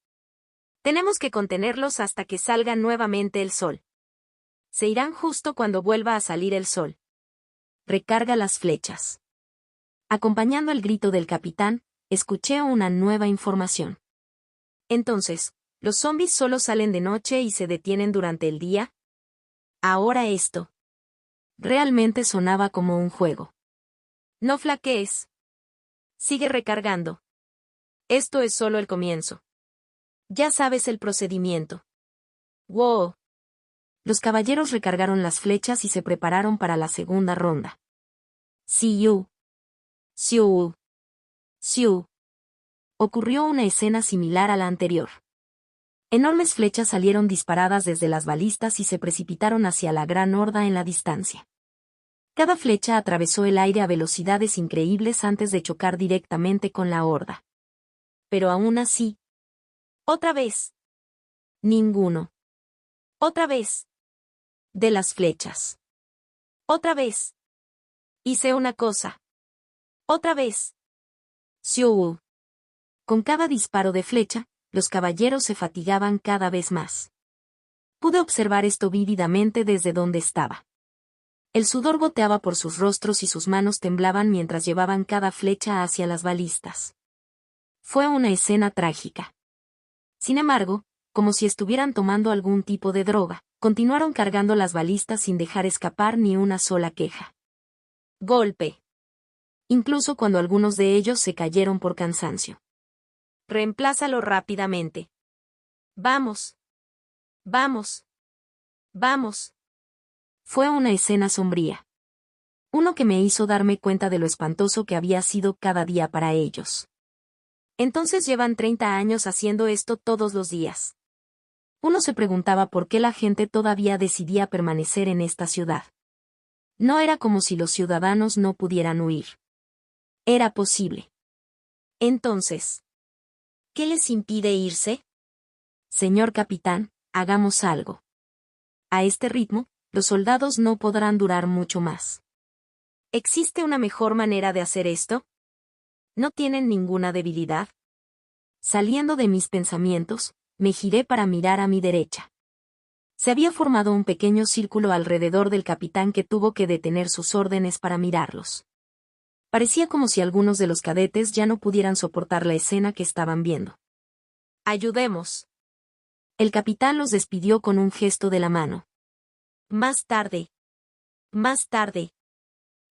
Speaker 1: Tenemos que contenerlos hasta que salga nuevamente el sol. Se irán justo cuando vuelva a salir el sol. Recarga las flechas. Acompañando el grito del capitán, escuché una nueva información. Entonces, ¿los zombis solo salen de noche y se detienen durante el día? Ahora esto. Realmente sonaba como un juego. No flaquees. Sigue recargando. Esto es solo el comienzo. Ya sabes el procedimiento. ¡Wow! Los caballeros recargaron las flechas y se prepararon para la segunda ronda. Siu. Siu. Siu. Ocurrió una escena similar a la anterior. Enormes flechas salieron disparadas desde las balistas y se precipitaron hacia la gran horda en la distancia. Cada flecha atravesó el aire a velocidades increíbles antes de chocar directamente con la horda. Pero aún así. ¡Otra vez! Ninguno. ¡Otra vez! De las flechas. ¡Otra vez! Hice una cosa. ¡Otra vez! Siu. Con cada disparo de flecha, los caballeros se fatigaban cada vez más. Pude observar esto vívidamente desde donde estaba. El sudor goteaba por sus rostros y sus manos temblaban mientras llevaban cada flecha hacia las balistas. Fue una escena trágica. Sin embargo, como si estuvieran tomando algún tipo de droga, continuaron cargando las balistas sin dejar escapar ni una sola queja. Golpe. Incluso cuando algunos de ellos se cayeron por cansancio. Reemplázalo rápidamente. Vamos. Vamos. Vamos. Fue una escena sombría. Uno que me hizo darme cuenta de lo espantoso que había sido cada día para ellos. Entonces llevan 30 años haciendo esto todos los días. Uno se preguntaba por qué la gente todavía decidía permanecer en esta ciudad. No era como si los ciudadanos no pudieran huir. Era posible. Entonces, ¿qué les impide irse? Señor capitán, hagamos algo. A este ritmo, los soldados no podrán durar mucho más. ¿Existe una mejor manera de hacer esto? ¿No tienen ninguna debilidad? Saliendo de mis pensamientos, me giré para mirar a mi derecha. Se había formado un pequeño círculo alrededor del capitán que tuvo que detener sus órdenes para mirarlos. Parecía como si algunos de los cadetes ya no pudieran soportar la escena que estaban viendo. «Ayudemos». El capitán los despidió con un gesto de la mano. «Más tarde. Más tarde.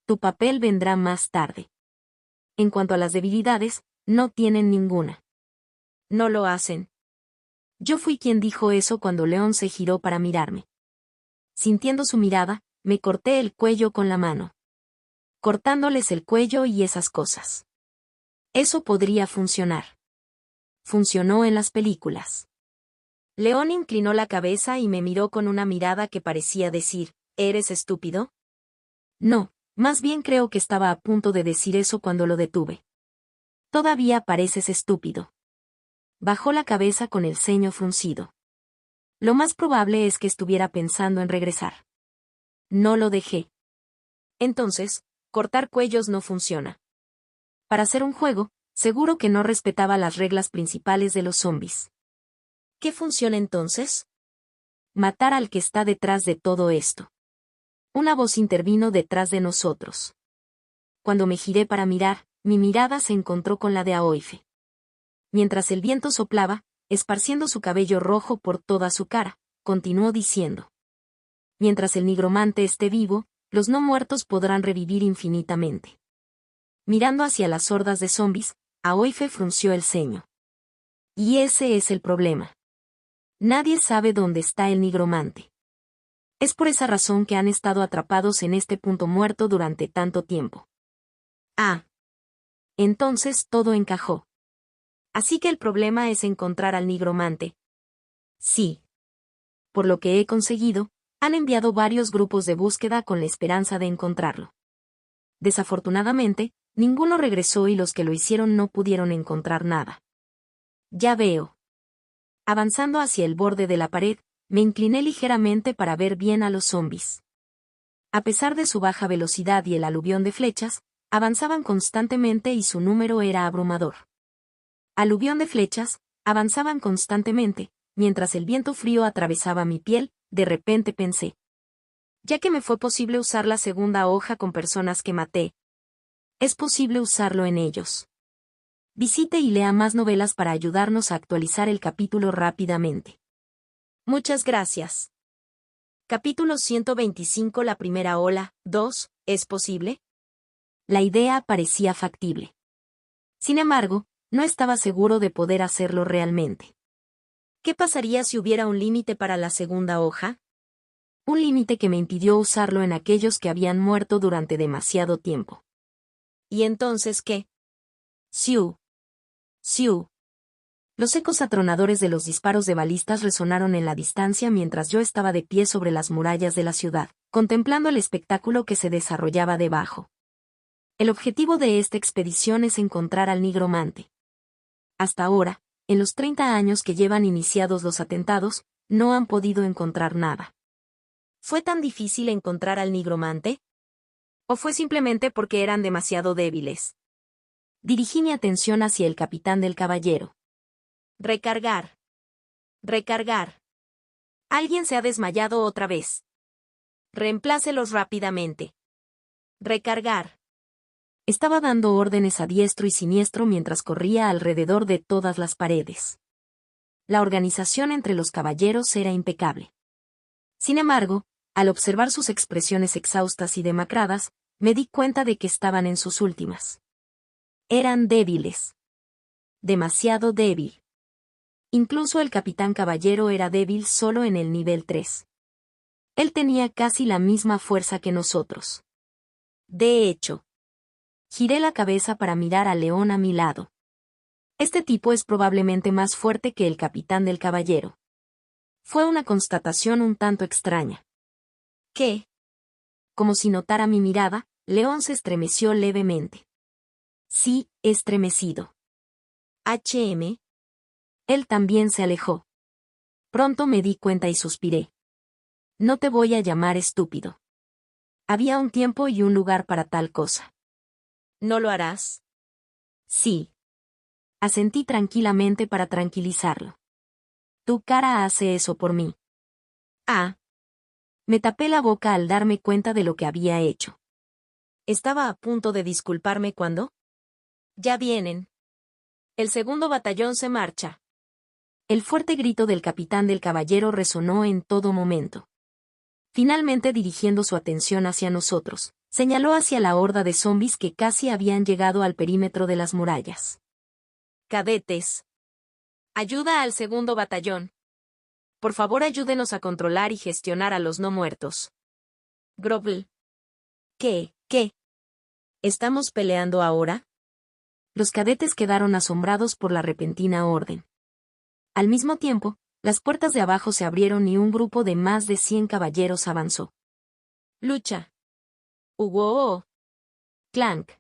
Speaker 1: Tu papel vendrá más tarde. En cuanto a las debilidades, no tienen ninguna. No lo hacen». Yo fui quien dijo eso cuando León se giró para mirarme. Sintiendo su mirada, me corté el cuello con la mano. Cortándoles el cuello y esas cosas. Eso podría funcionar. Funcionó en las películas. León inclinó la cabeza y me miró con una mirada que parecía decir, ¿eres estúpido? No, más bien creo que estaba a punto de decir eso cuando lo detuve. Todavía pareces estúpido. Bajó la cabeza con el ceño fruncido. Lo más probable es que estuviera pensando en regresar. No lo dejé. Entonces, cortar cuellos no funciona. Para hacer un juego, seguro que no respetaba las reglas principales de los zombies. ¿Qué funciona entonces? Matar al que está detrás de todo esto. Una voz intervino detrás de nosotros. Cuando me giré para mirar, mi mirada se encontró con la de Aoife. Mientras el viento soplaba, esparciendo su cabello rojo por toda su cara, continuó diciendo. Mientras el nigromante esté vivo, los no muertos podrán revivir infinitamente. Mirando hacia las hordas de zombies, Aoife frunció el ceño. Y ese es el problema. Nadie sabe dónde está el nigromante. Es por esa razón que han estado atrapados en este punto muerto durante tanto tiempo. Ah. Entonces todo encajó. Así que el problema es encontrar al nigromante. Sí. Por lo que he conseguido, han enviado varios grupos de búsqueda con la esperanza de encontrarlo. Desafortunadamente, ninguno regresó y los que lo hicieron no pudieron encontrar nada. Ya veo. Avanzando hacia el borde de la pared, me incliné ligeramente para ver bien a los zombies. A pesar de su baja velocidad y el aluvión de flechas, avanzaban constantemente y su número era abrumador. Aluvión de flechas, avanzaban constantemente, mientras el viento frío atravesaba mi piel, de repente pensé. Ya que me fue posible usar la segunda hoja con personas que maté, es posible usarlo en ellos. Visite y lea más novelas para ayudarnos a actualizar el capítulo rápidamente. Muchas gracias. Capítulo 125. La primera ola, 2, ¿es posible? La idea parecía factible. Sin embargo, no estaba seguro de poder hacerlo realmente. ¿Qué pasaría si hubiera un límite para la segunda hoja? Un límite que me impidió usarlo en aquellos que habían muerto durante demasiado tiempo. ¿Y entonces qué? Siu. Siu. Los ecos atronadores de los disparos de balistas resonaron en la distancia mientras yo estaba de pie sobre las murallas de la ciudad, contemplando el espectáculo que se desarrollaba debajo. El objetivo de esta expedición es encontrar al nigromante. Hasta ahora, en los 30 años que llevan iniciados los atentados, no han podido encontrar nada. ¿Fue tan difícil encontrar al nigromante? ¿O fue simplemente porque eran demasiado débiles? Dirigí mi atención hacia el capitán del caballero. Recargar. Recargar. Alguien se ha desmayado otra vez. Reemplácelos rápidamente. Recargar. Estaba dando órdenes a diestro y siniestro mientras corría alrededor de todas las paredes. La organización entre los caballeros era impecable. Sin embargo, al observar sus expresiones exhaustas y demacradas, me di cuenta de que estaban en sus últimas. Eran débiles. Demasiado débil. Incluso el capitán caballero era débil solo en el nivel 3. Él tenía casi la misma fuerza que nosotros. De hecho, giré la cabeza para mirar a León a mi lado. Este tipo es probablemente más fuerte que el capitán del caballero. Fue una constatación un tanto extraña. ¿Qué? Como si notara mi mirada, León se estremeció levemente. Sí, estremecido. HM. Él también se alejó. Pronto me di cuenta y suspiré. No te voy a llamar estúpido. Había un tiempo y un lugar para tal cosa. ¿No lo harás? Sí. Asentí tranquilamente para tranquilizarlo. Tu cara hace eso por mí. Ah. Me tapé la boca al darme cuenta de lo que había hecho. Estaba a punto de disculparme cuando... Ya vienen. El segundo batallón se marcha. El fuerte grito del capitán del caballero resonó en todo momento. Finalmente, dirigiendo su atención hacia nosotros, señaló hacia la horda de zombis que casi habían llegado al perímetro de las murallas. Cadetes. Ayuda al segundo batallón. Por favor, ayúdenos a controlar y gestionar a los no muertos. Grovel. ¿Qué? ¿Estamos peleando ahora? Los cadetes quedaron asombrados por la repentina orden. Al mismo tiempo, las puertas de abajo se abrieron y un grupo de más de 100 caballeros avanzó. Lucha. Hugo. Clank.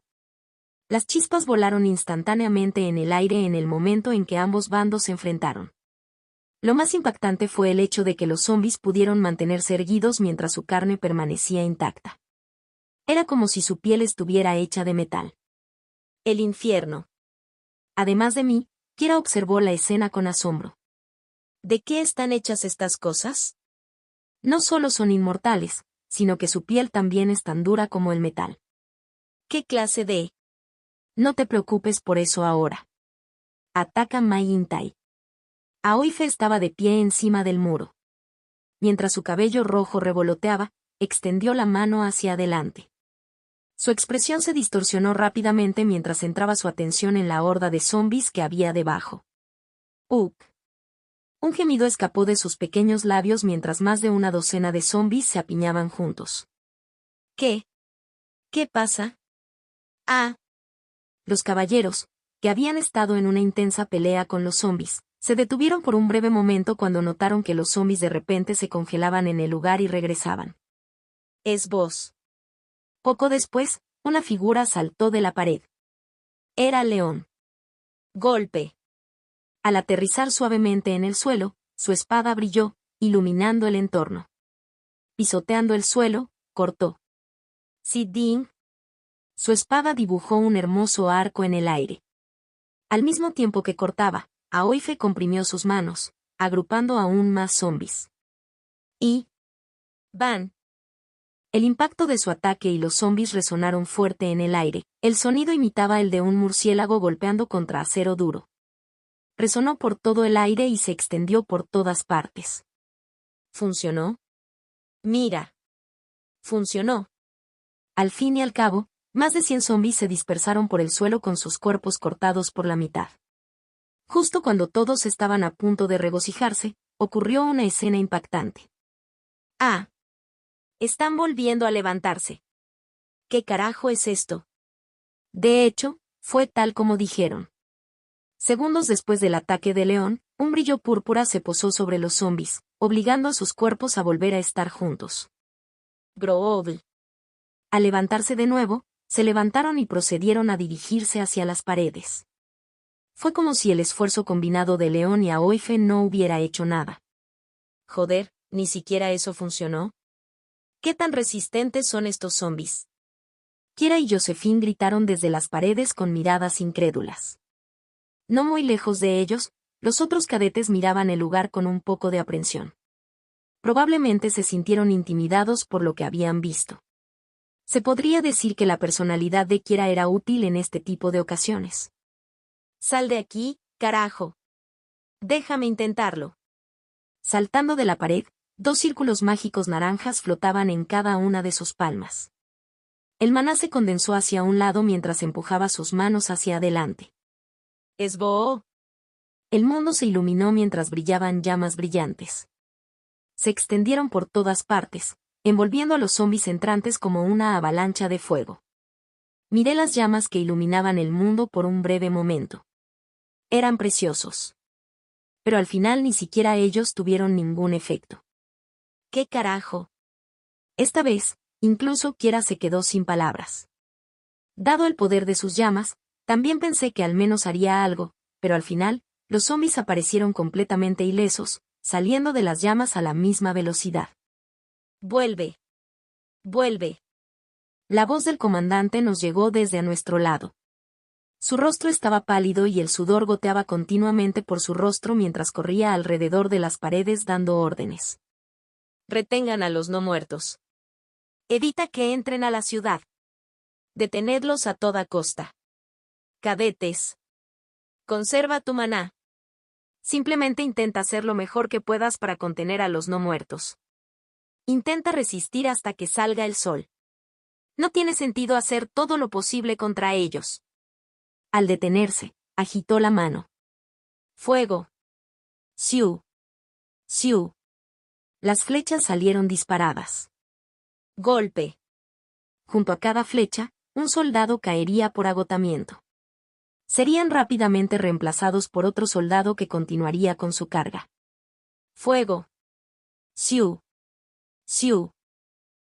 Speaker 1: Las chispas volaron instantáneamente en el aire en el momento en que ambos bandos se enfrentaron. Lo más impactante fue el hecho de que los zombis pudieron mantenerse erguidos mientras su carne permanecía intacta. Era como si su piel estuviera hecha de metal. El infierno. Además de mí, Kira observó la escena con asombro. ¿De qué están hechas estas cosas? No solo son inmortales, sino que su piel también es tan dura como el metal. ¿Qué clase de...? No te preocupes por eso ahora. Ataca Mai Intai. Aoife estaba de pie encima del muro. Mientras su cabello rojo revoloteaba, extendió la mano hacia adelante. Su expresión se distorsionó rápidamente mientras centraba su atención en la horda de zombis que había debajo. ¡Uk! Un gemido escapó de sus pequeños labios mientras más de una docena de zombis se apiñaban juntos. ¿Qué? ¿Qué pasa? Ah. Los caballeros, que habían estado en una intensa pelea con los zombis, se detuvieron por un breve momento cuando notaron que los zombis de repente se congelaban en el lugar y regresaban. Es vos. Poco después, una figura saltó de la pared. Era León. Golpe. Al aterrizar suavemente en el suelo, su espada brilló, iluminando el entorno. Pisoteando el suelo, cortó. Siding. Su espada dibujó un hermoso arco en el aire. Al mismo tiempo que cortaba, Aoife comprimió sus manos, agrupando aún más zombis. Y... ¡Van! El impacto de su ataque y los zombis resonaron fuerte en el aire. El sonido imitaba el de un murciélago golpeando contra acero duro. Resonó por todo el aire y se extendió por todas partes. ¿Funcionó? Mira. Funcionó. Al fin y al cabo, más de 100 zombis se dispersaron por el suelo con sus cuerpos cortados por la mitad. Justo cuando todos estaban a punto de regocijarse, ocurrió una escena impactante. ¡Ah! Están volviendo a levantarse. ¿Qué carajo es esto? De hecho, fue tal como dijeron. Segundos después del ataque de León, un brillo púrpura se posó sobre los zombis, obligando a sus cuerpos a volver a estar juntos. Grovel. Al levantarse de nuevo, se levantaron y procedieron a dirigirse hacia las paredes. Fue como si el esfuerzo combinado de León y Aoife no hubiera hecho nada. Joder, ¿ni siquiera eso funcionó? ¿Qué tan resistentes son estos zombis? Kira y Josephine gritaron desde las paredes con miradas incrédulas. No muy lejos de ellos, los otros cadetes miraban el lugar con un poco de aprensión. Probablemente se sintieron intimidados por lo que habían visto. Se podría decir que la personalidad de Kira era útil en este tipo de ocasiones. Sal de aquí, carajo. Déjame intentarlo. Saltando de la pared, 2 círculos mágicos naranjas flotaban en cada una de sus palmas. El maná se condensó hacia un lado mientras empujaba sus manos hacia adelante. ¡Esboo! El mundo se iluminó mientras brillaban llamas brillantes. Se extendieron por todas partes, envolviendo a los zombis entrantes como una avalancha de fuego. Miré las llamas que iluminaban el mundo por un breve momento. Eran preciosos. Pero al final ni siquiera ellos tuvieron ningún efecto. ¿Qué carajo? Esta vez, incluso Kira se quedó sin palabras. Dado el poder de sus llamas, también pensé que al menos haría algo, pero al final, los zombis aparecieron completamente ilesos, saliendo de las llamas a la misma velocidad. ¡Vuelve! ¡Vuelve! La voz del comandante nos llegó desde a nuestro lado. Su rostro estaba pálido y el sudor goteaba continuamente por su rostro mientras corría alrededor de las paredes dando órdenes. Retengan a los no muertos. Evita que entren a la ciudad. Detenedlos a toda costa. Cadetes. Conserva tu maná. Simplemente intenta hacer lo mejor que puedas para contener a los no muertos. Intenta resistir hasta que salga el sol. No tiene sentido hacer todo lo posible contra ellos. Al detenerse, agitó la mano. Fuego. Siu. Siu. Las flechas salieron disparadas. Golpe. Junto a cada flecha, un soldado caería por agotamiento. Serían rápidamente reemplazados por otro soldado que continuaría con su carga. Fuego. Siu. Siu.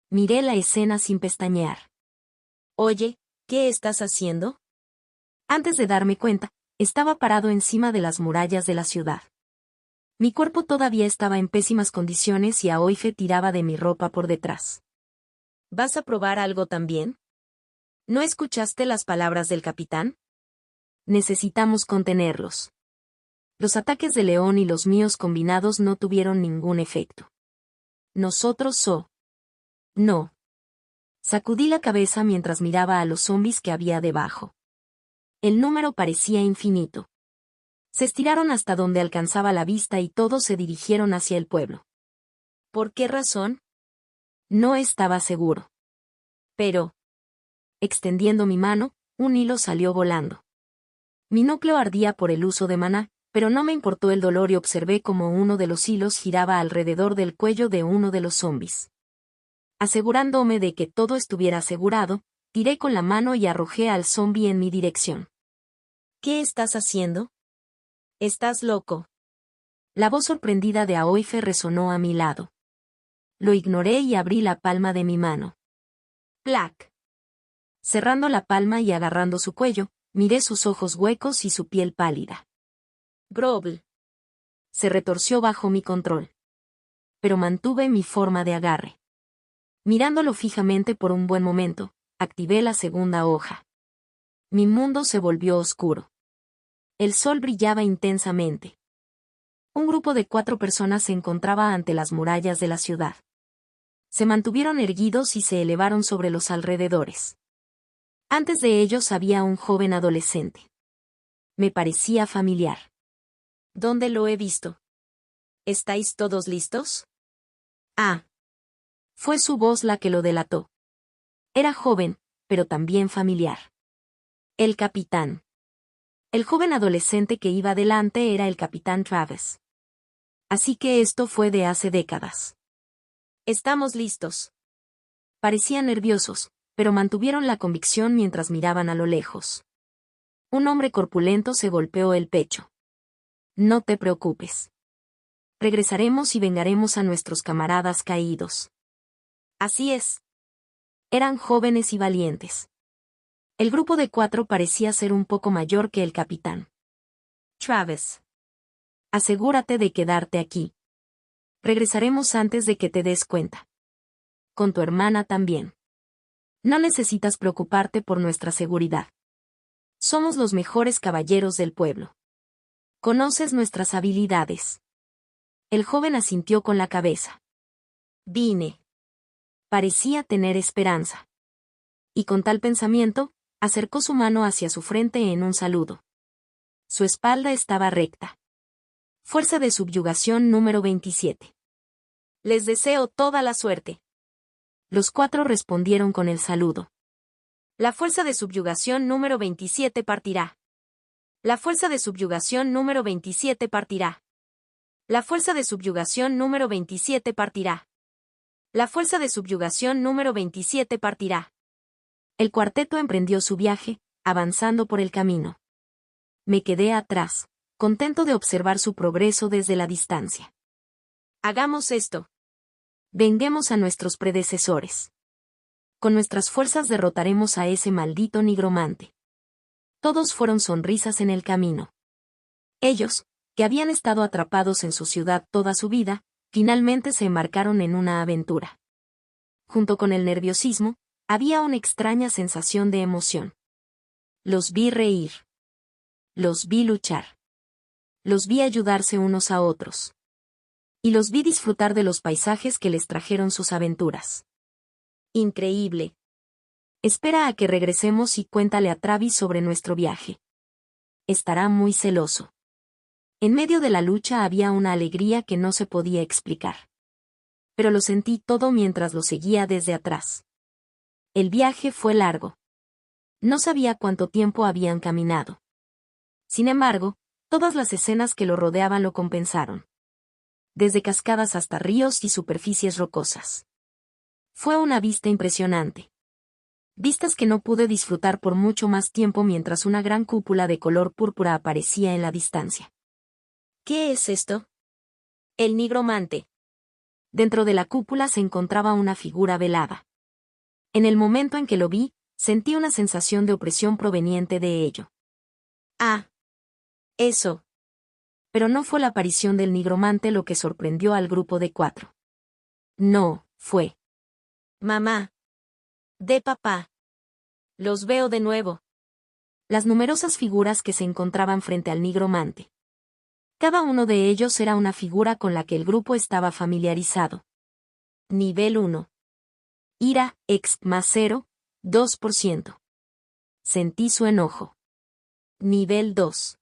Speaker 1: Miré la escena sin pestañear. Oye, ¿qué estás haciendo? Antes de darme cuenta, estaba parado encima de las murallas de la ciudad. Mi cuerpo todavía estaba en pésimas condiciones y Aoife tiraba de mi ropa por detrás. ¿Vas a probar algo también? ¿No escuchaste las palabras del capitán? Necesitamos contenerlos. Los ataques de León y los míos combinados no tuvieron ningún efecto. Nosotros No. Sacudí la cabeza mientras miraba a los zombis que había debajo. El número parecía infinito. Se estiraron hasta donde alcanzaba la vista y todos se dirigieron hacia el pueblo. ¿Por qué razón? No estaba seguro. Pero, extendiendo mi mano, un hilo salió volando. Mi núcleo ardía por el uso de maná, pero no me importó el dolor y observé cómo uno de los hilos giraba alrededor del cuello de uno de los zombis. Asegurándome de que todo estuviera asegurado, tiré con la mano y arrojé al zombi en mi dirección. ¿Qué estás haciendo? ¿Estás loco? La voz sorprendida de Aoife resonó a mi lado. Lo ignoré y abrí la palma de mi mano. ¡Plac! Cerrando la palma y agarrando su cuello, miré sus ojos huecos y su piel pálida. Grobl. Se retorció bajo mi control. Pero mantuve mi forma de agarre. Mirándolo fijamente por un buen momento, activé la segunda hoja. Mi mundo se volvió oscuro. El sol brillaba intensamente. Un grupo de 4 personas se encontraba ante las murallas de la ciudad. Se mantuvieron erguidos y se elevaron sobre los alrededores. Antes de ellos había un joven adolescente. Me parecía familiar. ¿Dónde lo he visto? ¿Estáis todos listos? Ah. Fue su voz la que lo delató. Era joven, pero también familiar. El capitán. El joven adolescente que iba delante era el capitán Travis. Así que esto fue de hace décadas. Estamos listos. Parecían nerviosos, pero mantuvieron la convicción mientras miraban a lo lejos. Un hombre corpulento se golpeó el pecho. No te preocupes. Regresaremos y vengaremos a nuestros camaradas caídos. Así es. Eran jóvenes y valientes. El grupo de 4 parecía ser un poco mayor que el capitán. Travis. Asegúrate de quedarte aquí. Regresaremos antes de que te des cuenta. Con tu hermana también. No necesitas preocuparte por nuestra seguridad. Somos los mejores caballeros del pueblo. Conoces nuestras habilidades. El joven asintió con la cabeza. Vine. Parecía tener esperanza. Y con tal pensamiento, acercó su mano hacia su frente en un saludo. Su espalda estaba recta. Fuerza de subyugación número 27. Les deseo toda la suerte. Los 4 respondieron con el saludo. La fuerza de subyugación número 27 partirá. La fuerza de subyugación número 27 partirá. La fuerza de subyugación número 27 partirá. La fuerza de subyugación número 27 partirá. El cuarteto emprendió su viaje, avanzando por el camino. Me quedé atrás, contento de observar su progreso desde la distancia. Hagamos esto. Venguemos a nuestros predecesores. Con nuestras fuerzas derrotaremos a ese maldito nigromante. Todos fueron sonrisas en el camino. Ellos, que habían estado atrapados en su ciudad toda su vida, finalmente se embarcaron en una aventura. Junto con el nerviosismo, había una extraña sensación de emoción. Los vi reír. Los vi luchar. Los vi ayudarse unos a otros. Y los vi disfrutar de los paisajes que les trajeron sus aventuras. Increíble. Espera a que regresemos y cuéntale a Travis sobre nuestro viaje. Estará muy celoso. En medio de la lucha había una alegría que no se podía explicar. Pero lo sentí todo mientras lo seguía desde atrás. El viaje fue largo. No sabía cuánto tiempo habían caminado. Sin embargo, todas las escenas que lo rodeaban lo compensaron. Desde cascadas hasta ríos y superficies rocosas. Fue una vista impresionante. Vistas que no pude disfrutar por mucho más tiempo mientras una gran cúpula de color púrpura aparecía en la distancia. ¿Qué es esto? El nigromante. Dentro de la cúpula se encontraba una figura velada. En el momento en que lo vi, sentí una sensación de opresión proveniente de ello. Ah. Eso. Pero no fue la aparición del nigromante lo que sorprendió al grupo de 4. No, fue. Mamá. De papá. Los veo de nuevo. Las numerosas figuras que se encontraban frente al nigromante. Cada uno de ellos era una figura con la que el grupo estaba familiarizado. Nivel 1. Ira, X más 0, 2%. Sentí su enojo. Nivel 2.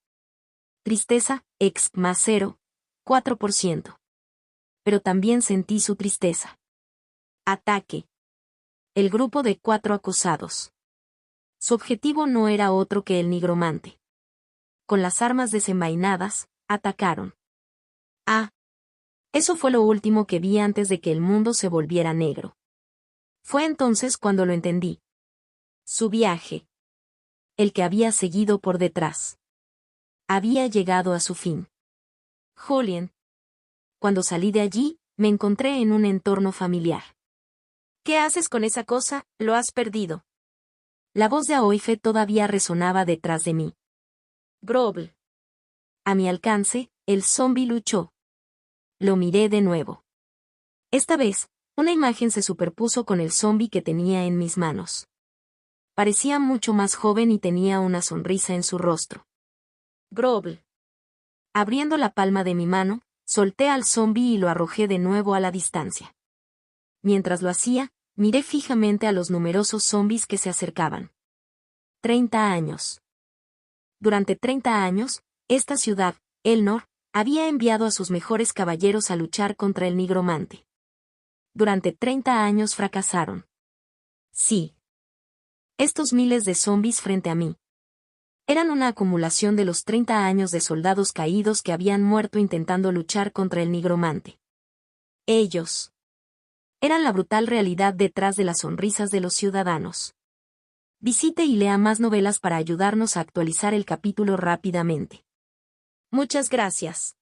Speaker 1: Tristeza, X más 0, 4%. Pero también sentí su tristeza. Ataque. El grupo de 4 acusados. Su objetivo no era otro que el nigromante. Con las armas desenvainadas, atacaron. Ah. Eso fue lo último que vi antes de que el mundo se volviera negro. Fue entonces cuando lo entendí. Su viaje. El que había seguido por detrás. Había llegado a su fin. Julian. Cuando salí de allí, me encontré en un entorno familiar. ¿Qué haces con esa cosa? Lo has perdido. La voz de Aoife todavía resonaba detrás de mí. Groble. A mi alcance, el zombi luchó. Lo miré de nuevo. Esta vez, una imagen se superpuso con el zombi que tenía en mis manos. Parecía mucho más joven y tenía una sonrisa en su rostro. Groble. Abriendo la palma de mi mano, solté al zombi y lo arrojé de nuevo a la distancia. Mientras lo hacía, miré fijamente a los numerosos zombis que se acercaban. 30 años. Durante 30 años, esta ciudad, Elnor, había enviado a sus mejores caballeros a luchar contra el nigromante. Durante 30 años fracasaron. Sí. Estos miles de zombis frente a mí. Eran una acumulación de los 30 años de soldados caídos que habían muerto intentando luchar contra el nigromante. Ellos. Eran la brutal realidad detrás de las sonrisas de los ciudadanos. Visite y lea más novelas para ayudarnos a actualizar el capítulo rápidamente. Muchas gracias.